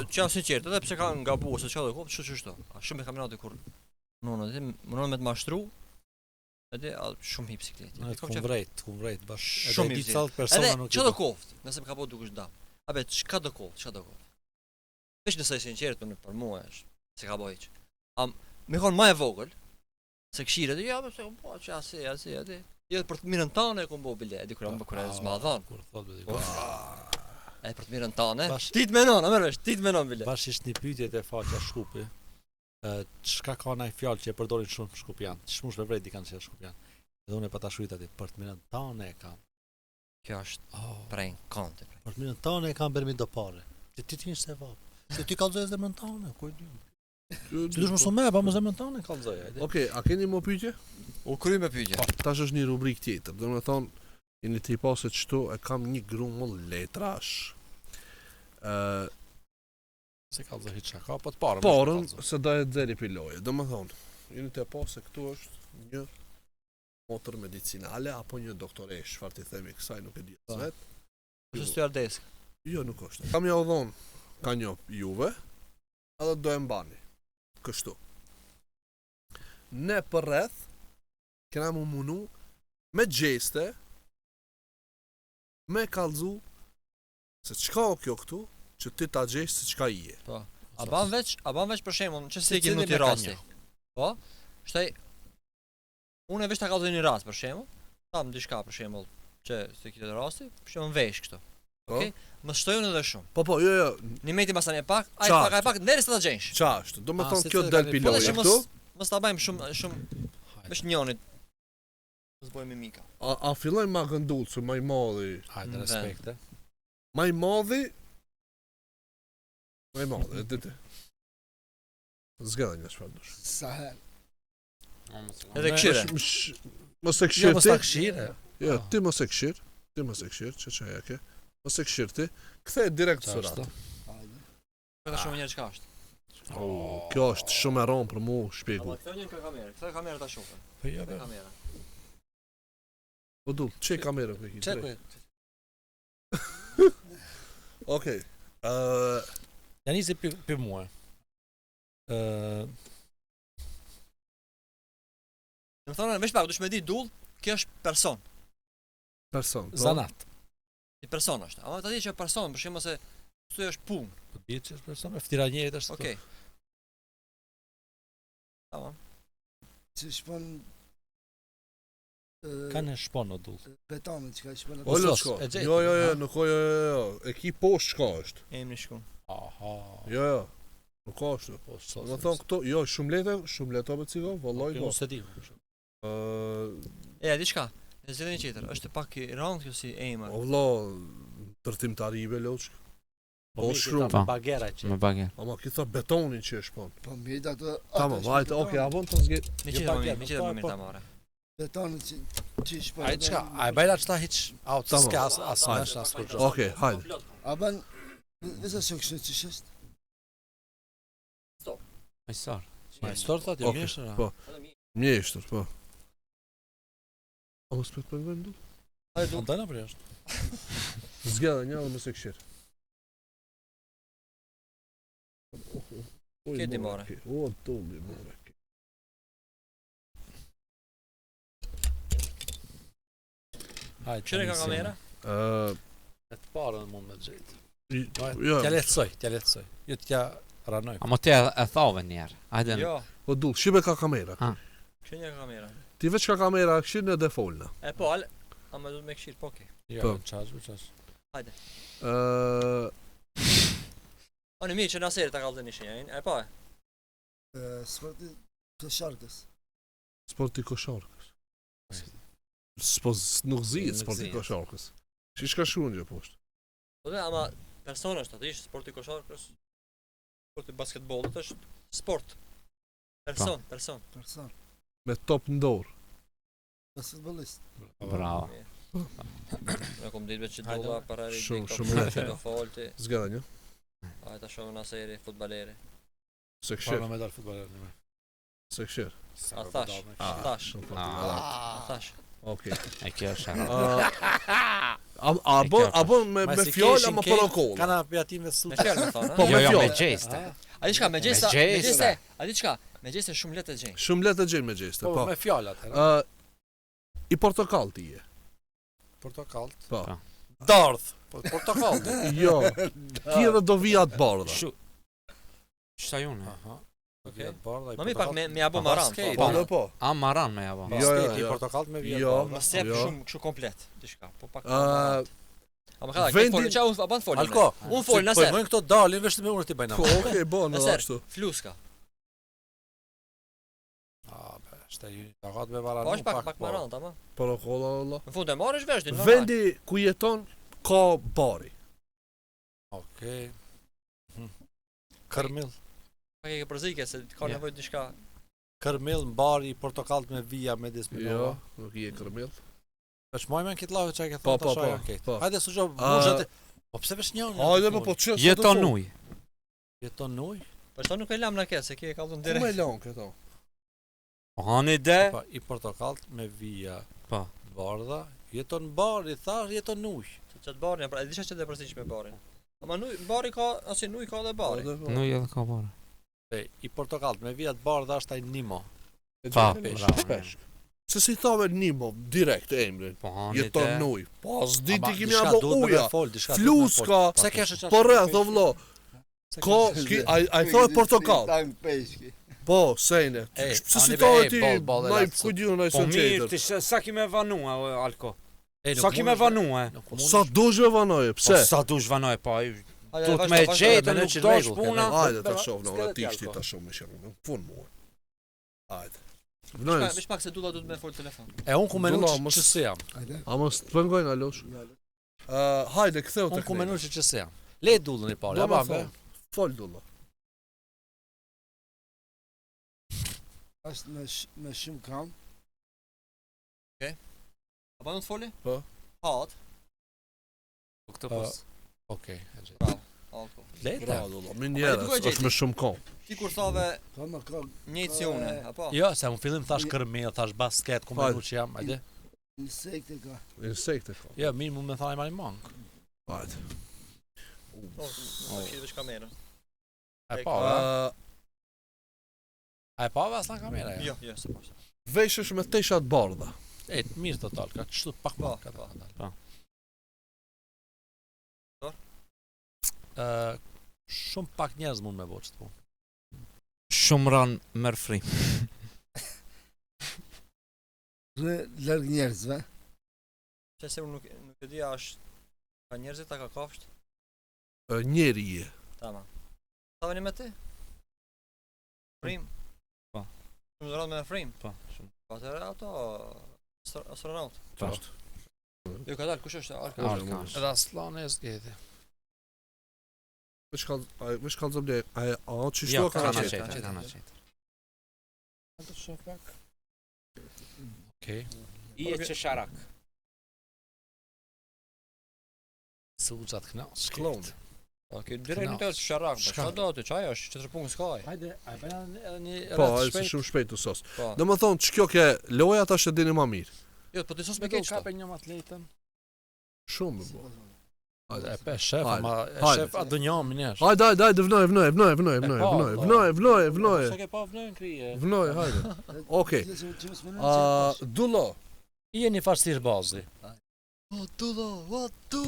C: Që jam sinqert, edhe pse kanë gabuar se çfarë kuptoj, ç'është. Shumë i kam inati kur mënon me të mashtru. Edhe shumë hip sikleti.
B: Në të kun vrejt, bash.
C: Shumë
B: Edhe
C: i
B: di
C: vërtet.
B: callë persona
C: Edhe
B: nuk i
C: çdo
B: do.
C: koft, nëse më ka po dukesh dam. Abe çka do koft. Veç nëse është sinqert unë për mua është se ka bëj. Me kon më e vogël se këshiret, ja, po po çasi, atë. Jo për të mirën tane ku mbo bile, di kur më kur e zmadhan.
B: Kur thot be di.
C: E për të mirën tane.
B: Bash-
C: Ti të menon, merr vesh, ti të menon bile.
B: Bash ishte një pyetje te faqja Shkupi. Çka ka ndaj fjalë që e përdorin shumë shkupian. Shmush me vrejt dikan që është shkupian. Edhe unë e pata shujt aty për të mirën tane e kam.
C: Kjo është
B: Oh,
C: prej konte.
B: për të mirën tane e kam bërmi do pare. Që ti t'in se vap. Se ti kallzoj zemrën tane, ku e di. Ti dush mos u me, pa më zemrën tane kallzoj. hajde.
A: Okej, a keni më pyetje?
C: U kry me pyetje.
A: Tash është një rubrik tjetër. Do të thonë, jeni ti pasë çto e kam një grumull letrash.
B: Se kallzoj hiç ka, po të parë.
A: Porën se do e dzeri për loje. Do më thonë, jeni të pasë këtu është një motër medicinale apo një doktoresh, çfarë ti themi kësaj nuk e di as vet.
C: Është stewardess.
A: Jo, nuk është. Kam ja u dhon ka një juve, edhe do e mbani. Kështu. Ne për rreth kena mu munu me gjeste me kallzu se çka o kjo këtu që ti ta gjesh se çka i je.
C: A ban veç për shembull, që se
B: Secili
C: kemi
B: me
C: ti
B: ka
C: rasti.
B: një.
C: Po? Shtaj unë veç ta kallzoj një rast për shembull, tam diçka për shembull që se kite rasti, për shembull vesh kështu.
A: Po?
C: Okej? Më shtojun edhe shumë.
A: Po, jo,
C: Në meti masani e pak, ai
A: Qartë.
C: pak derisa ta gjensh.
A: qa është? Do me
B: Ah,
A: thonë
B: se
A: kjo
B: të
A: del
B: kanë-
A: pi
C: Po
A: loje
C: që
A: këtu.
C: mos ta bëjmë shumë veç njonit. Mos bëjmë mimika.
A: A filloj ma gëndull që ma i madhi.
B: Hajde
C: Në
B: respekte.
A: Ma i madhi. Ma i madhi, e dite. Zgëdha një shfarë dush.
E: Sa herë.
C: Edhe këshire.
A: Mos e
B: Jo,
A: këshirë
B: mos
A: ti.
B: ta këshire.
A: Jo, ti mos e këshirë. Ti mos e këshirë, që e ke. Mos e këshirë ti. Kthej direkt surat.
E: Hajde.
C: Ka shumë njerëz çka është.
A: Kjo është shumë e rronë për mu shpjegu.
C: Ama këtë një kamerë, këtë kamerë ta shohim.
B: Po jo,
C: Këtë kamerë.
A: Po du, çe kamerën këtë
B: çe
A: hitë.
B: ku?
A: Okej.
B: Ja nisi për mua.
C: Më thonë veç pak, dush me di dull, kjo është person.
A: Person. po?
B: Zanat.
C: Një person është. Ama ta di që është person, për shembull se këtu është punë.
B: Po di që është person, e ftira njerit është.
C: Okej. Tamam.
E: Që shpon
B: Kanë e shpon o dull.
E: betonit që ka shpon
A: O lo
B: sos,
A: çko?
B: e gjej.
A: Jo,
B: Ha?
A: nuk jo. E ki poshtë çka është.
C: Emri shkon.
B: Aha.
A: Jo. Nuk ka ashtu.
B: Po sos.
A: Do thonë këto, jo, shumë lehtë me cigo, vallai po.
B: Unë se di.
C: E diçka. E zgjidhni tjetër. Është pak i rëndë kjo si emër.
A: O valla, ndërtimtari be loç. Po shkruaj.
B: Po bagera që.
F: Me bagje.
A: Ama ki tha betonin që e shpon.
E: Po mirë ato.
A: Tamam, vajte, okay, avon të zgjet.
C: Një
B: Jo,
C: tjetër
B: pak
C: më
B: tjetër,
C: mirë, një tjetër
B: po,
C: më mirë
B: po.
C: ta marrë.
E: Betonit që shpon.
B: Ai çka? Ai bëra çta hiç out
A: Tamam.
B: ska as mesh as kur.
A: Okej, hajde.
E: A ban Vëza shumë kështu që është.
F: Majstor.
B: Majstor thotë jo
A: Okej,
B: mirë.
A: po. Mjeshtër, po. O mos pret për vendu?
C: Hajde du.
B: Andana për jashtë.
A: Zgjedhë një dhe mëse këshirë.
C: Keti more.
A: O, tulli more.
B: Hajde.
C: Çfarë ka kamera?
B: E të parën mund me gjejtë.
A: Jo,
B: T'ja lehtësoj. Jo t'ja ranoj.
F: Amo ti e thove njerë. Hajde.
C: Jo,
A: o dull, shibe ka kamera.
C: që një kamera.
A: Ti veç ka kamera këshirë në dhe folna.
C: E po, ale, ama du të me këshirë, po okej.
B: Jo, çash.
C: Oni mi që në aseri ta kallë një shenjajin, e po e?
E: Sporti të sharkës.
A: Sporti kosharkës. Nuk zihet sporti kosharkës. Shish ka shkruan gjë poshtë.
C: Po dhe, ama persona është atë ishë, sporti kosharkës, sporti basketbollit është sport. Person.
A: Me top në dorë.
E: Basketbollist.
F: Bravo.
C: Ne kom ditë që
B: Hajde,
C: dolla para ri.
A: shumë
C: lehtë. Do folti.
A: Zgjedhë një.
C: Ai ta shohën aseri futballeri.
A: Se
B: Parë
A: këshirë.
B: me dal futbollar në me.
A: Se këshirë.
C: A thash.
A: Shumë fort.
C: A thash.
A: Okej.
F: E kjo është shara.
A: A bën me fjalë apo protokoll?
B: Kana pjatim dhe
C: Me
B: sut.
C: fjalë më thonë,
A: Po,
C: a?
F: Jo,
A: me
F: me
A: fjalë.
F: gjeste.
C: A di çka me gjesta?
F: Me gjesta.
C: Me gjesta. A di çka? Me gjesta është shumë lehtë të gjej.
A: Shumë lehtë të gjej me gjeste,
B: Po,
A: po.
B: me fjalë atëherë.
A: I portokall ti je.
B: Portokallt.
A: Po.
B: Dardh. Portokallt.
A: Jo. Ki edhe do vija të bardha.
F: Shu. Çta jone?
B: Aha.
C: Okej.
B: Okej, bardha.
C: Ma mi pak me apo maran.
B: basket.
A: Po,
C: Po,
A: dhe po.
F: A maran me java.
A: Jo, jo,
B: Basketi
A: jo.
B: portokallt me vjet.
A: Jo.
C: Më sep
A: Jo.
C: shumë kështu komplet, diçka. Po pak.
A: Ë,
C: Ama ka
A: vendi-
C: fol, çau apo fol.
B: Alko.
C: Un fol
B: Po
C: nëse.
B: mojnë këto dalin vesh me urë ti bëjnë.
A: Po, okej, bo, në
C: Nëse
A: ashtu.
C: fluska.
B: Ah, be, shtaj takat me varanu.
C: Po është pak maran, tamam.
A: Protokoll Allah.
C: Në fund e marrësh vesh din.
A: Vendi ku jeton ka bari.
B: Okej. Kërmill.
C: Pak e ke përzike se ka
F: Ja.
C: nevojë diçka.
B: Kërmill mbari portokallt me vija me
A: Jo,
B: disminova.
A: nuk je kërmill.
B: Tash mojmë në këtë llavë çka ke
A: Po,
B: thonë tash
A: po,
B: ajo
A: po,
B: anket.
A: po.
B: Hajde sugjo buzhat. Po pse vesh një?
A: Hajde më po çes.
F: Jeton uj.
B: Jeton uj.
C: Po çfarë nuk e lam na këtë se ke kallon
A: Ku me
C: direkt.
A: lan këto?
F: Hani de.
B: Po i portokallt me vija.
F: Po.
B: Bardha. Jeton bari, thash jeton uj.
C: Çat barin, pra e disha që të përsiç me barin. Ama nuj, bari ka, ose nuj ka dhe bari.
F: Nuk edhe ka bora.
B: I portokallt me vija të bardha është ai Nimo.
F: Pa,
A: Pesh,
F: bravo.
A: pesh. Se si thave Nimo direkt emrin.
F: Po hani
A: Jeton
F: de.
A: në ujë. Pas di
B: Ama
A: ti kemi
B: diçka
A: apo
B: duhet me
A: uja.
B: fol, diçka duhet me fol.
A: Fluska.
B: Pse kesh çfarë?
A: Po rreth o vëlla. Ko, ai thoi portokall.
E: Tang peshki.
A: Po, sejne.
B: Ej,
A: Se si
B: ani
A: thave
B: be,
A: ti,
B: ball,
A: naj
B: relax.
A: kujdiun ai
F: Po
A: son
F: mirë,
A: çetër.
F: ti sa ki me vanu, Alko.
B: Ej,
F: Sa ki me vanu, e?
A: Sa dush me vanoje,
F: Po
A: pse?
F: sa dush vanoj, po.
C: Hajde,
F: Tut
C: vazhdo,
F: me
C: vazhdo,
F: gjetë,
B: me
F: nuk
B: që
F: dosh
B: rregull,
F: puna.
A: Hajde ta shoh në
B: s'ke
A: ora
B: ti,
A: tishti
B: Alko.
A: ta shoh me shërbim. Fun mua. Hajde.
C: Vesh
A: Vnojës.
C: pak se dulla duhet me fol telefon.
B: E un ku menu
A: Dulla, mos-
B: që jam.
E: Hajde.
A: A mos të pëngojnë alosh? Hajde, ktheu
B: Un
A: tek
B: ku
A: ne.
B: menu që jam. Le dullën i parë,
A: Do
B: ja
A: ma
B: ba be.
A: thon. Fol dulla.
E: Është me shumë kam.
C: Apo nuk të foli?
A: Po.
C: Hat.
F: Këtë
B: Po.
F: pos.
B: Okej.
C: Alko.
B: Le ta.
A: Bravo dulla. Më
C: Po,
A: njerëz,
C: duhet gjeti.
A: është me shumë kom.
C: Ti kur thave
E: Ka më ka
C: njëjtë si unë, apo?
B: Jo, se un fillim thash kërmill, thash basket, ku menu që jam, hajde.
E: insekte ka.
A: Insekte ka.
B: Jo, mirë mu më thani mari mank.
A: Hajde.
C: Po, kishte veç kamerën.
B: E pa,
A: Ë,
B: a e pa ve aslan kamera ja?
C: Jo, jo, s'e pas.
A: Veshësh me tesha të bardha.
B: E, mirë total, ka kështu pak
C: Po,
B: më ka
C: po.
B: total.
C: Por?
B: Shumë pak njerëz mund me bëj çto.
F: Shumë ran merr frim.
E: Lërg njerëzve.
C: Që se unë nuk e di a është ka njerëzit ta ka kafsht.
A: Njeri je.
C: Tamam. Taveni me ti? Frim.
F: Po.
C: Shumë zorat me frim.
F: Po, shumë.
C: Po atëherë ato astronaut.
A: Po.
C: Jo ka dal, kush është? Arka.
F: Arka.
B: Edhe aslan e zgjeti.
A: Vesh kallë zëmle. A që
F: Jo,
A: shto ka
F: kana
A: qetë?
F: qetë, kana qetë.
B: Ato shoh pak. Okej.
F: I e që sharak.
B: Suçat knas.
A: Klon.
C: Okej, direkt nuk është sharrak.
B: Shka?
C: Çfarë do ti? Çaj është? Çetër punë skaj.
B: Hajde, a bëna edhe një
A: Po,
B: rreth
A: ai si shumë shpejt të sos.
C: Po.
A: Do më thonë, që kjo ke loja ta është dini ma mirë.
C: Jo, po ti sos
B: Me
C: me
B: ke
C: keq.
B: kape një atletën.
A: Shumë bo. Hajde.
B: E pe shef,
A: Hajde,
B: ama
A: hajde.
B: shef a dënjom minjesh.
A: Hajde, vnoj.
B: Sa ke pa vnojnë krije.
A: Vnoj, hajde. Okej. Dullo.
B: Jeni farsir bazi.
C: O dullo, o du.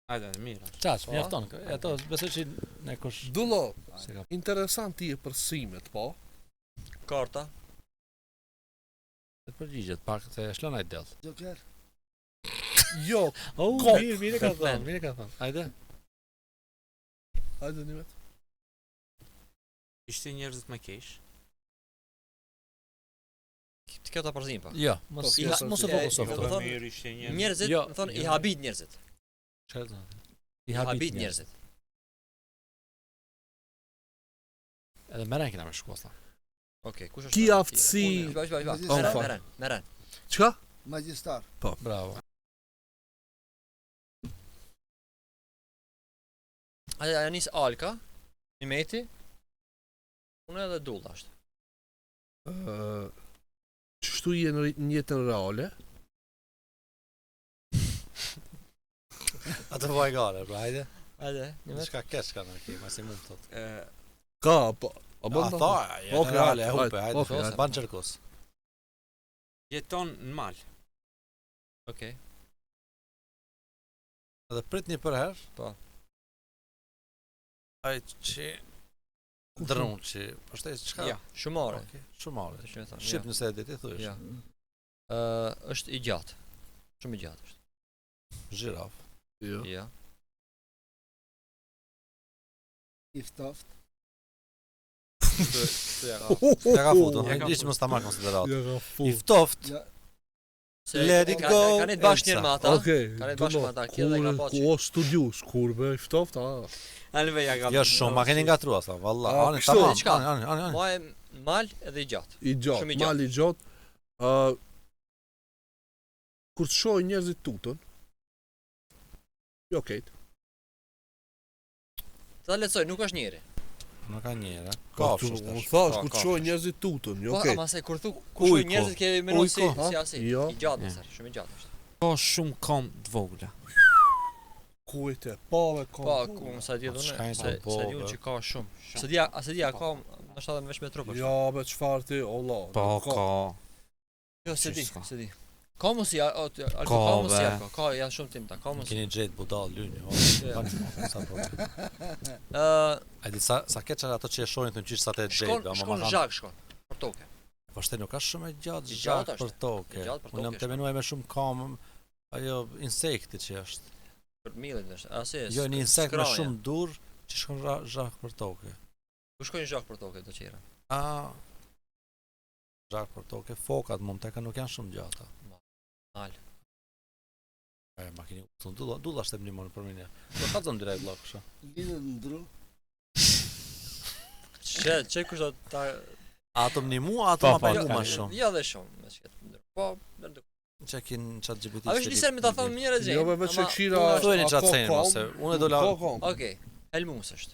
F: Hajde, mirë.
B: Qaç, mjafton. Ato besoj që ne kush
A: Dullo,
B: se ka.
A: interesant ti e përsimet, po.
C: Karta.
B: Të përgjigjet pak se shlon ai dell.
E: Joker.
A: Jo,
B: Oh,
A: Kop.
B: mirë ka thënë, mirë ka thënë. Hajde.
A: hajde një vetë.
F: Ishte njerëzit më keq.
C: Ti kjo ta përzim pa.
B: Jo, mos
A: Po,
B: mos mos e
C: e,
B: fokuso
C: do
B: këto.
C: thonë,
F: Mirë ishte njerëz.
C: Njerëzit,
B: Jo,
C: më thonë i
B: jo.
C: habit njerëzit.
B: Çfarë do të thotë?
C: I habit njerëzit.
B: Edhe më ranë kena me shkuasa.
C: Okej, kush është?
A: Ki
C: tani?
A: aftësi-
C: Unë,
A: Oh, fuck.
C: Meren.
A: Çka?
E: Magjistar.
B: Bravo.
C: Aja nis Alka, Mimeti. Unë edhe Dulla është.
A: Qështu je në jetën reale?
B: Atë vaj gale, pra, hajde.
C: Hajde, një vetë.
B: Çka kesh kanë këtu, më si mund thotë.
A: Ka, po. A
B: A
A: bën
B: tha,
A: Okej,
B: reale,
A: hajde,
B: hupe, hajde.
A: okej, hajde.
B: Ban çerkos.
F: Jeton në mal.
C: Okej.
B: Edhe pritni për herë.
C: Po.
B: Ai që drun që, po shtej çka?
C: Ja, shumare.
B: Okej, shumare.
C: Të shumë e thonë.
B: Shqip nëse e di ti thuaj.
C: Ja. Është i gjatë. Shumë i gjatë është.
B: Zhiraf.
A: Jo.
C: Ja.
E: I ftoft.
B: Ja ka futur,
F: Ja ka
B: hiç mos ta marr konsiderat.
A: Ja ka
B: I ftoft.
E: Ja.
B: Let it go,
C: Kanë të bashkë njërë me ata.
A: Okej.
C: Kanë të bashkë me ata. Kjo dhe ka pas
A: Ku o studius, kur be i ftoft,
F: Alve ja ka.
B: Jo shumë, ma keni ngatruar sa, valla.
A: A,
B: Ani
A: kështu,
B: tamam.
C: çka?
B: Ani.
C: Ma e mal edhe i gjatë.
A: i gjatë,
C: Shumë i gjatë.
A: mal i gjatë. Kur të shohë njerëzit tutën, jo kejt.
C: Ta letësoj, nuk është njeri.
B: Nuk ka njëra.
A: Ka
B: Kafshë
A: të
B: është.
A: thash, kur të
B: Ka,
A: shohë njerëzit tutën, jo
C: Po,
A: kejt.
C: ama se kur thu
B: Ujko.
C: kush njerëzit ke menon si
B: Ujko,
C: si asi.
A: Jo.
C: I gjatë
F: Ja.
C: nësër, shumë i gjatë është.
F: Ka shumë kom të vogla.
A: Kujte, pave ka.
C: Po, ku më sa di unë,
B: Shkajnë
C: se
B: të
C: se di unë
B: bove.
C: që ka shumë. Se dia ka ndoshta edhe veç me trup. është.
A: Ja, be çfarë ti, Allah.
F: Po, ka.
C: Jo, se di,
F: Qysh
C: se di. Ka mos ja, ka mos ja, ka janë shumë timta, ka mos.
B: Keni gjetë budall lyni.
C: Ja.
B: Sa problem.
C: Ë,
B: A di sa keç ato që e shohin thonë qysh sa të
C: shkon
B: gjetë, ama
C: shkon
B: ma
C: zhak shkon. Për tokë.
B: Po shte nuk ka shumë e gjatë
C: I
B: zhak
C: gjatë është.
B: për tokë.
C: I gjatë për
B: Unë jam
C: tokë
B: të
C: është.
B: menuar me shumë kam ajo insekti që është.
C: Për millit është. Asi.
B: Jo, një insekt me
C: skranja.
B: shumë dur që shkon zhak për tokë.
C: Ku shkojnë zhak për tokë do qira.
B: A zhak për tokë, fokat mund të nuk janë shumë gjata.
C: Mal.
B: E makini, dulla shtem një monë për mine. Do ta zon direkt vllak kështu.
E: Lidhet në dru.
C: Çe kush do ta
B: Ato më mua, ato
F: Po,
B: ma
F: po,
B: pa
F: ka
B: më
F: një.
B: shumë.
C: Jo dhe shumë, me shket. Po, ndër.
B: Çka kin ChatGPT.
C: A është nisën me ta thonë mirë gjë.
A: Jo, be veç e këshira.
B: Thuajeni
A: a
B: çat
A: ka
B: sen
A: kom?
B: ose unë do la
A: Ka kom.
C: Okej. Helmus është.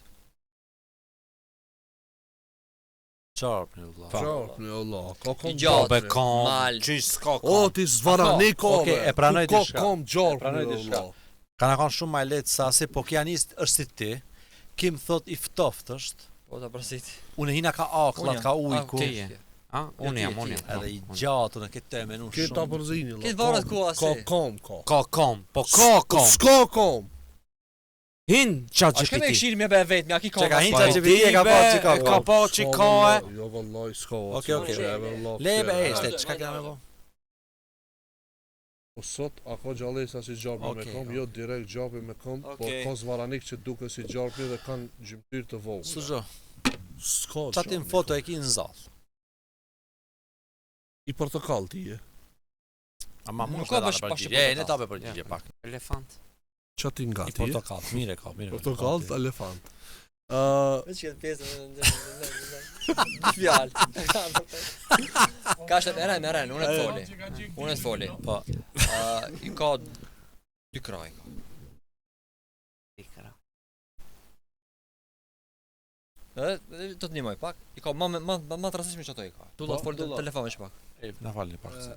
B: çarp në vllak.
A: Qarp, në Allah, ka kom.
C: I gjatë.
F: Be kom.
C: Mal.
F: Qysh s'ka
A: O,
F: kom.
A: ti zvarani ka,
B: Okej,
A: be.
B: e pranoj
A: Tu ka
B: diçka.
A: kom gjarp,
B: E pranoj
A: në
B: diçka.
A: Allah.
B: Kana kanë shumë më lehtë sa si po kianist është si ti. Kim thot i ftoft është.
C: Po ta përsit.
B: Unë hina ka akllat, ka ujku.
F: Okej. A, unë jam, unë jam.
B: Edhe i gjatë në këtë temë nuk
A: Këtë ta
B: shumë.
A: përzini, Allah.
C: Këtë varet ku asi.
A: Ka kom, ka.
B: Ka kom, po ka kom.
A: S'ka kom.
F: Hin
C: A shkëm e
F: ChatGPT.
C: këshirë me be vetë, mja ki ka.
B: Çka hin
F: Po,
B: ChatGPT e ka pa që ka
F: ka
B: kom.
F: pa që ka e.
A: Jo, vallaj, s'ka.
B: Okej, okej. Lebe e ishte, çka kena me bo?
A: Po sot, a ka gjallesa si gjarpi me
B: Okej,
A: kom, jo direkt gjarpi me kom, po
C: Okej.
A: ka zvaranik që duke si gjarpi dhe kanë gjymtyr të vogla.
B: Suzho,
A: S'ka
B: qatim
A: gjarpi.
B: foto e ki në zall.
A: I portokall ti je.
B: Ama mund
C: Nuk
B: të
C: ka
B: dha
C: bash-
B: përgjigje.
C: bash-
B: E, ne ta be përgjigje pak.
F: Elefant.
A: Qatin nga
B: I
A: ti je.
B: portokall, mire ka, mire.
A: Portokall, elefant.
C: Veç që pjesën në fjalë. Ka shtë meren, unë të foli. Unë të foli.
B: Po.
C: I ka dy kraj. Edhe do të ndihmoj pak. I ka më të rastishme që ato i ka. Tu do të fol
A: Dulla.
C: telefon që pak.
B: Na falni pak. se.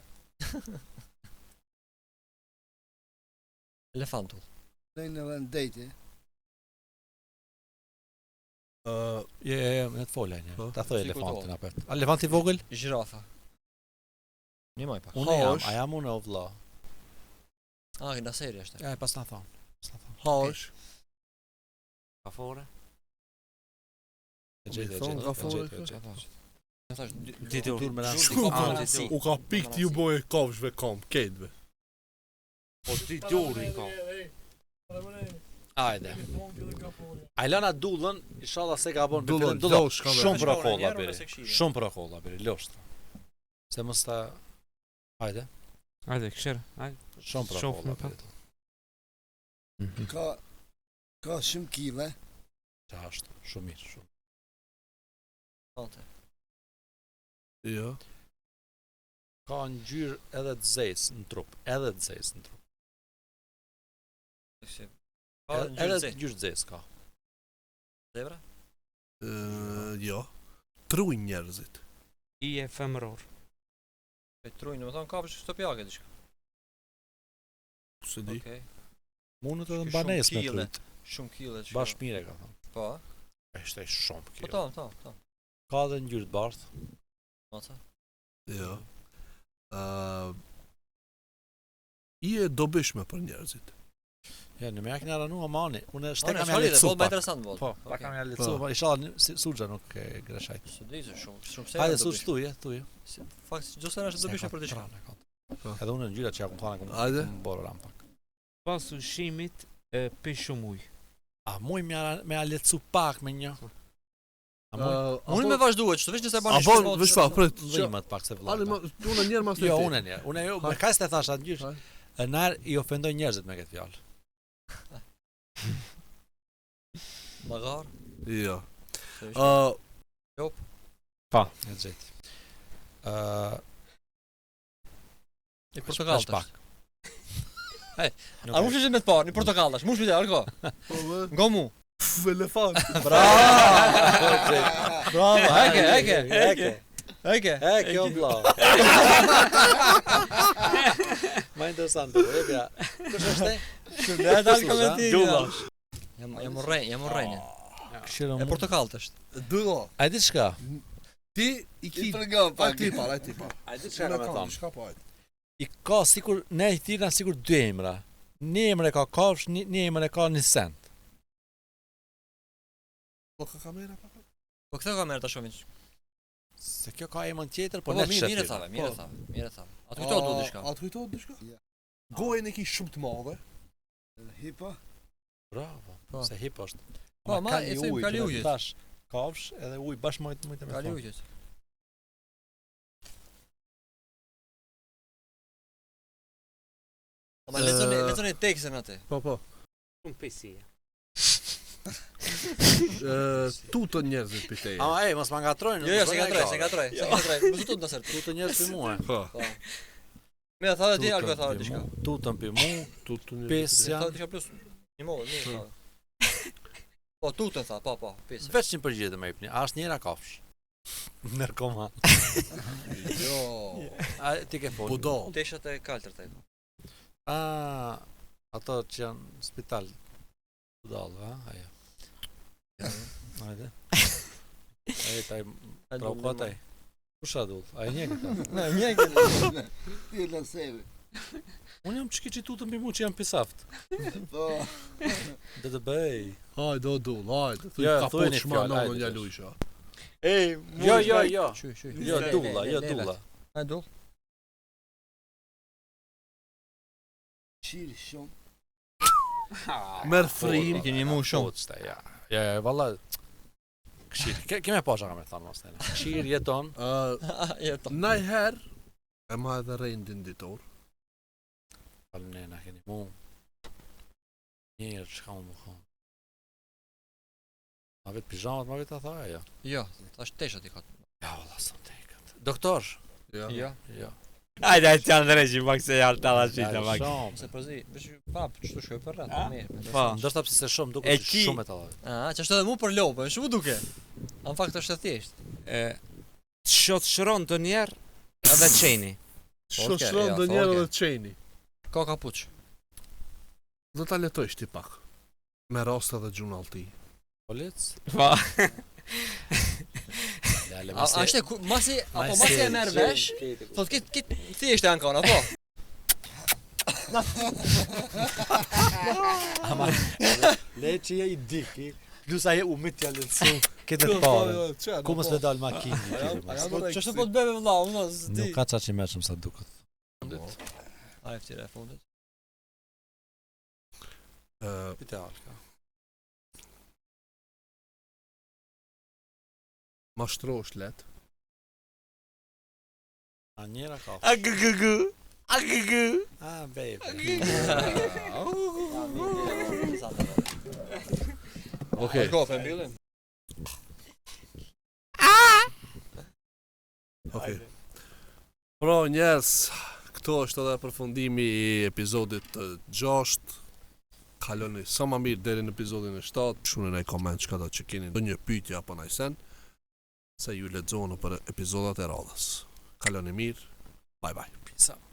C: Elefantull.
E: Lejnë edhe në dejti.
B: Me të folaj një.
A: Po.
B: Ta thoj
C: Si
B: elefantin
C: kuptova.
B: apo. Elefanti i vogël?
C: Gjirafa. Një maj pak.
B: Unë jam,
A: Hash.
B: a jam unë o vlla.
C: Nga seri është.
B: Ja, pas na thon.
A: Hash.
F: Kafore.
B: E gjej,
A: thon gafore,
C: Më thash
F: Ditur.
B: Dur me na.
F: Ah,
A: U ka pikt ju boje kafshve kom, ketve.
F: Po dituri ka.
B: Hajde. A lana dullën, inshallah se ka bën
A: Dullën,
B: dullën.
A: losh, ka
B: Shumë
C: bërë.
B: për kolla
C: Njerë,
B: biri.
C: ose këshire.
B: Shumë për kolla biri, losht. Se mos ta Hajde,
F: Hajde, këshirë. Hajde.
B: shumë për
F: Shoh
B: kolla
F: me pa.
B: biri.
E: Ka shumë kile.
B: Ashtu, shumë mirë, shumë.
C: Ante.
A: Jo.
B: Ka ngjyrë edhe të zezë në trup, edhe të zezë në trup. Edhe të ngjyrë të zezë ka.
C: Zebra?
A: Jo. Truj njerëzit.
F: I e femëror.
C: Trujnë, më thonë kafsh shtëpjake diçka.
A: Se di.
C: Okej.
B: Mundet edhe
C: Shumë
B: në banes me
C: kile.
B: trujt.
C: Shumë kile që.
B: Bash mire ka thonë.
C: Po.
B: Ishte shumë
C: Po
B: kjo.
C: tam.
B: Ka edhe ngjyrë të bardhë.
C: Maca.
A: Jo. I e dobishme për njerëzit.
B: Ja, në me jakë në ranu amani. Unë shte
C: Ane,
B: kam ja
C: shkallite,
B: lecu
C: po më
B: pak.
C: interesant vot.
B: Po, pa kam ja lecu. Inshallah Suxha nuk e greshajt.
C: Se di se shumë se.
B: Hajde Suxh tuje.
C: Fakt çdo sera është dobishme për diçka.
A: Po.
B: Edhe unë në ngjyrat që ja kum thana kum.
A: Hajde.
B: Borë ram pak.
F: Pas ushimit, pi shumë ujë.
B: A muj me ja lecu pak me një. A muj
C: Unë me vazhduaj, çdo veç nëse bani
A: Apo veç pak, prit.
B: dhimat pak se
A: Ali,
B: vëllai.
A: unë njerë mas
B: Jo, unë njerë. Unë jo, me kaq të thash atë ngjyrë.
A: Hajde.
B: Nar I ofendoj njerëzit me këtë fjalë.
C: Magar.
A: Jo.
B: E gjeti.
C: I portokall
B: pak.
C: A mund të jesh në të parë, në portokall tash, mund të jesh alko. Ngo mu.
A: Elefant.
C: Bravo, eke.
B: Kjo vlla. Ma interesante, e bja. Kush është?
C: Ne dal komentim.
B: Gjullash.
C: Jam urrën.
B: Këshira
C: E portokall është.
A: Dudo.
B: A di çka?
A: Ti i
E: I
A: ki.
E: përgam
A: Pa
E: pak.
A: ti para, ti para.
B: A di
A: Çka me thon? Çka po ajt?
B: I ka sikur ne I thirrna sikur dy emra. Një emër e ka kafsh, një emër e ka një sent.
A: Po ka kamera pa.
C: Po këtë kamerë ta shohin.
B: Se kjo ka emër tjetër,
C: Po
B: po ne
C: mirë
B: shefim.
C: thave. Atë kujtohet du diçka.
A: Atë kujtohet diçka?
E: Ja.
A: Gojën e ki shumë të madhe.
E: Hipa.
B: Bravo.
C: Po.
B: Se hip është.
C: Po,
B: Ama
C: ma,
B: kali
C: e them,
B: ujit,
C: kali
B: do të
C: ujit.
B: Thash kafsh edhe uj bashkë me me
C: Kali
B: thon.
C: ujit. Ma lexoni tekstin atë.
A: Po.
F: Shumë pisi.
A: Tutën njerëzit për teje.
B: Ama mos ma ngatrojnë.
C: Jo, se ngatroj. Mos u tut ndasër.
B: Tutën njerëz për mua.
A: Po.
C: Po. Me tha ti alko tha diçka.
B: Tutën për mu,
A: Tutën
B: pes
C: Tha
B: janë.
C: diçka plus. Një mollë, mirë tha. Po tutën tha, po, pes.
B: Veç një përgjigje më jepni. A është njëra kafsh? Narkoman.
A: Jo.
B: A ti ke fol?
A: Budall.
C: Teshat e kaltërt ai.
B: Ato që janë në spital. Budall, ajo. Hajde. Ai taj traumataj. Kush a dull? Ai një këta.
C: Një
E: Ti la sebe.
B: Unë jam çiki tutën për mu që jam pisaft.
E: Po.
B: Dhe të bëj.
A: Hajde, o dull, hajde. Thuj
B: Ja,
A: ka po
B: thujeni
A: shma
B: fjalë,
A: në
B: hajde,
A: një
B: tash.
A: lujsha.
C: Ej,
B: Jo.
C: Çu.
B: Jo dulla.
C: Ai dull.
E: Qirë shumë.
A: Merë frim.
C: I keni mu shumë.
B: Shumë. Ja, valla. Këshir. Keme pasha ka me thanë mos tene. Këshir jeton.
C: Jeto.
A: Najher e ma edhe rendin ditor.
B: Falem ne na keni mu. Njërë që ka më thonë. Ma vetë pijamat, ma vetë a tha ajo.
C: Jo, tash teshat i ka.
B: Ja, valla, së të ikët. Doktor?
A: Ja.
B: Jo.
F: Hajde, të janë dreqi, pak se janë të alashita, pak.
C: Se përzi, veç prap, çtu shkoj për rreth, mirë.
F: Po.
B: Ndoshta pse se shumë duke
F: E
B: që
F: ki-
B: shumë e tallave.
C: Ç'është edhe mu për lopë, shumë duke. Në fakt është e thjesht.
F: Të shotshron të njerë edhe qeni.
A: Shoshron dë njerë dhe qeni.
C: Ka kapuç.
A: Do ta letojsh ti pak. Me rasta dhe gjunallti.
B: Polic?
F: Pa.
B: Lale,
C: A është masi apo masi e merr vesh? Thot kit thjesht e ankon apo?
B: Ama le që je i diki, plus aje u me t'ja lëtsu këtë të parë. Ku mos le dal makinë?
C: Ç'është po të bëve vëlla, unë s'di.
B: Nuk ka qa që mërshëm sa duket.
C: Ai ftira e fundit.
B: Pite alka.
A: Mashtrosh let.
B: A njera ka.
C: Aggugu.
B: A, baby.
A: Okej.
C: Kofe mbyllim.
A: Okej. Pro njerëz, këto është edhe përfundimi i episodit të 6. Kaloni sa më mirë deri në episodin e 7. Shuni në koment çka do që keni ndonjë pyetje apo najsen, se ju lexojnë për epizodat e radhës. Kaloni mirë. Bye bye.
B: Peace out.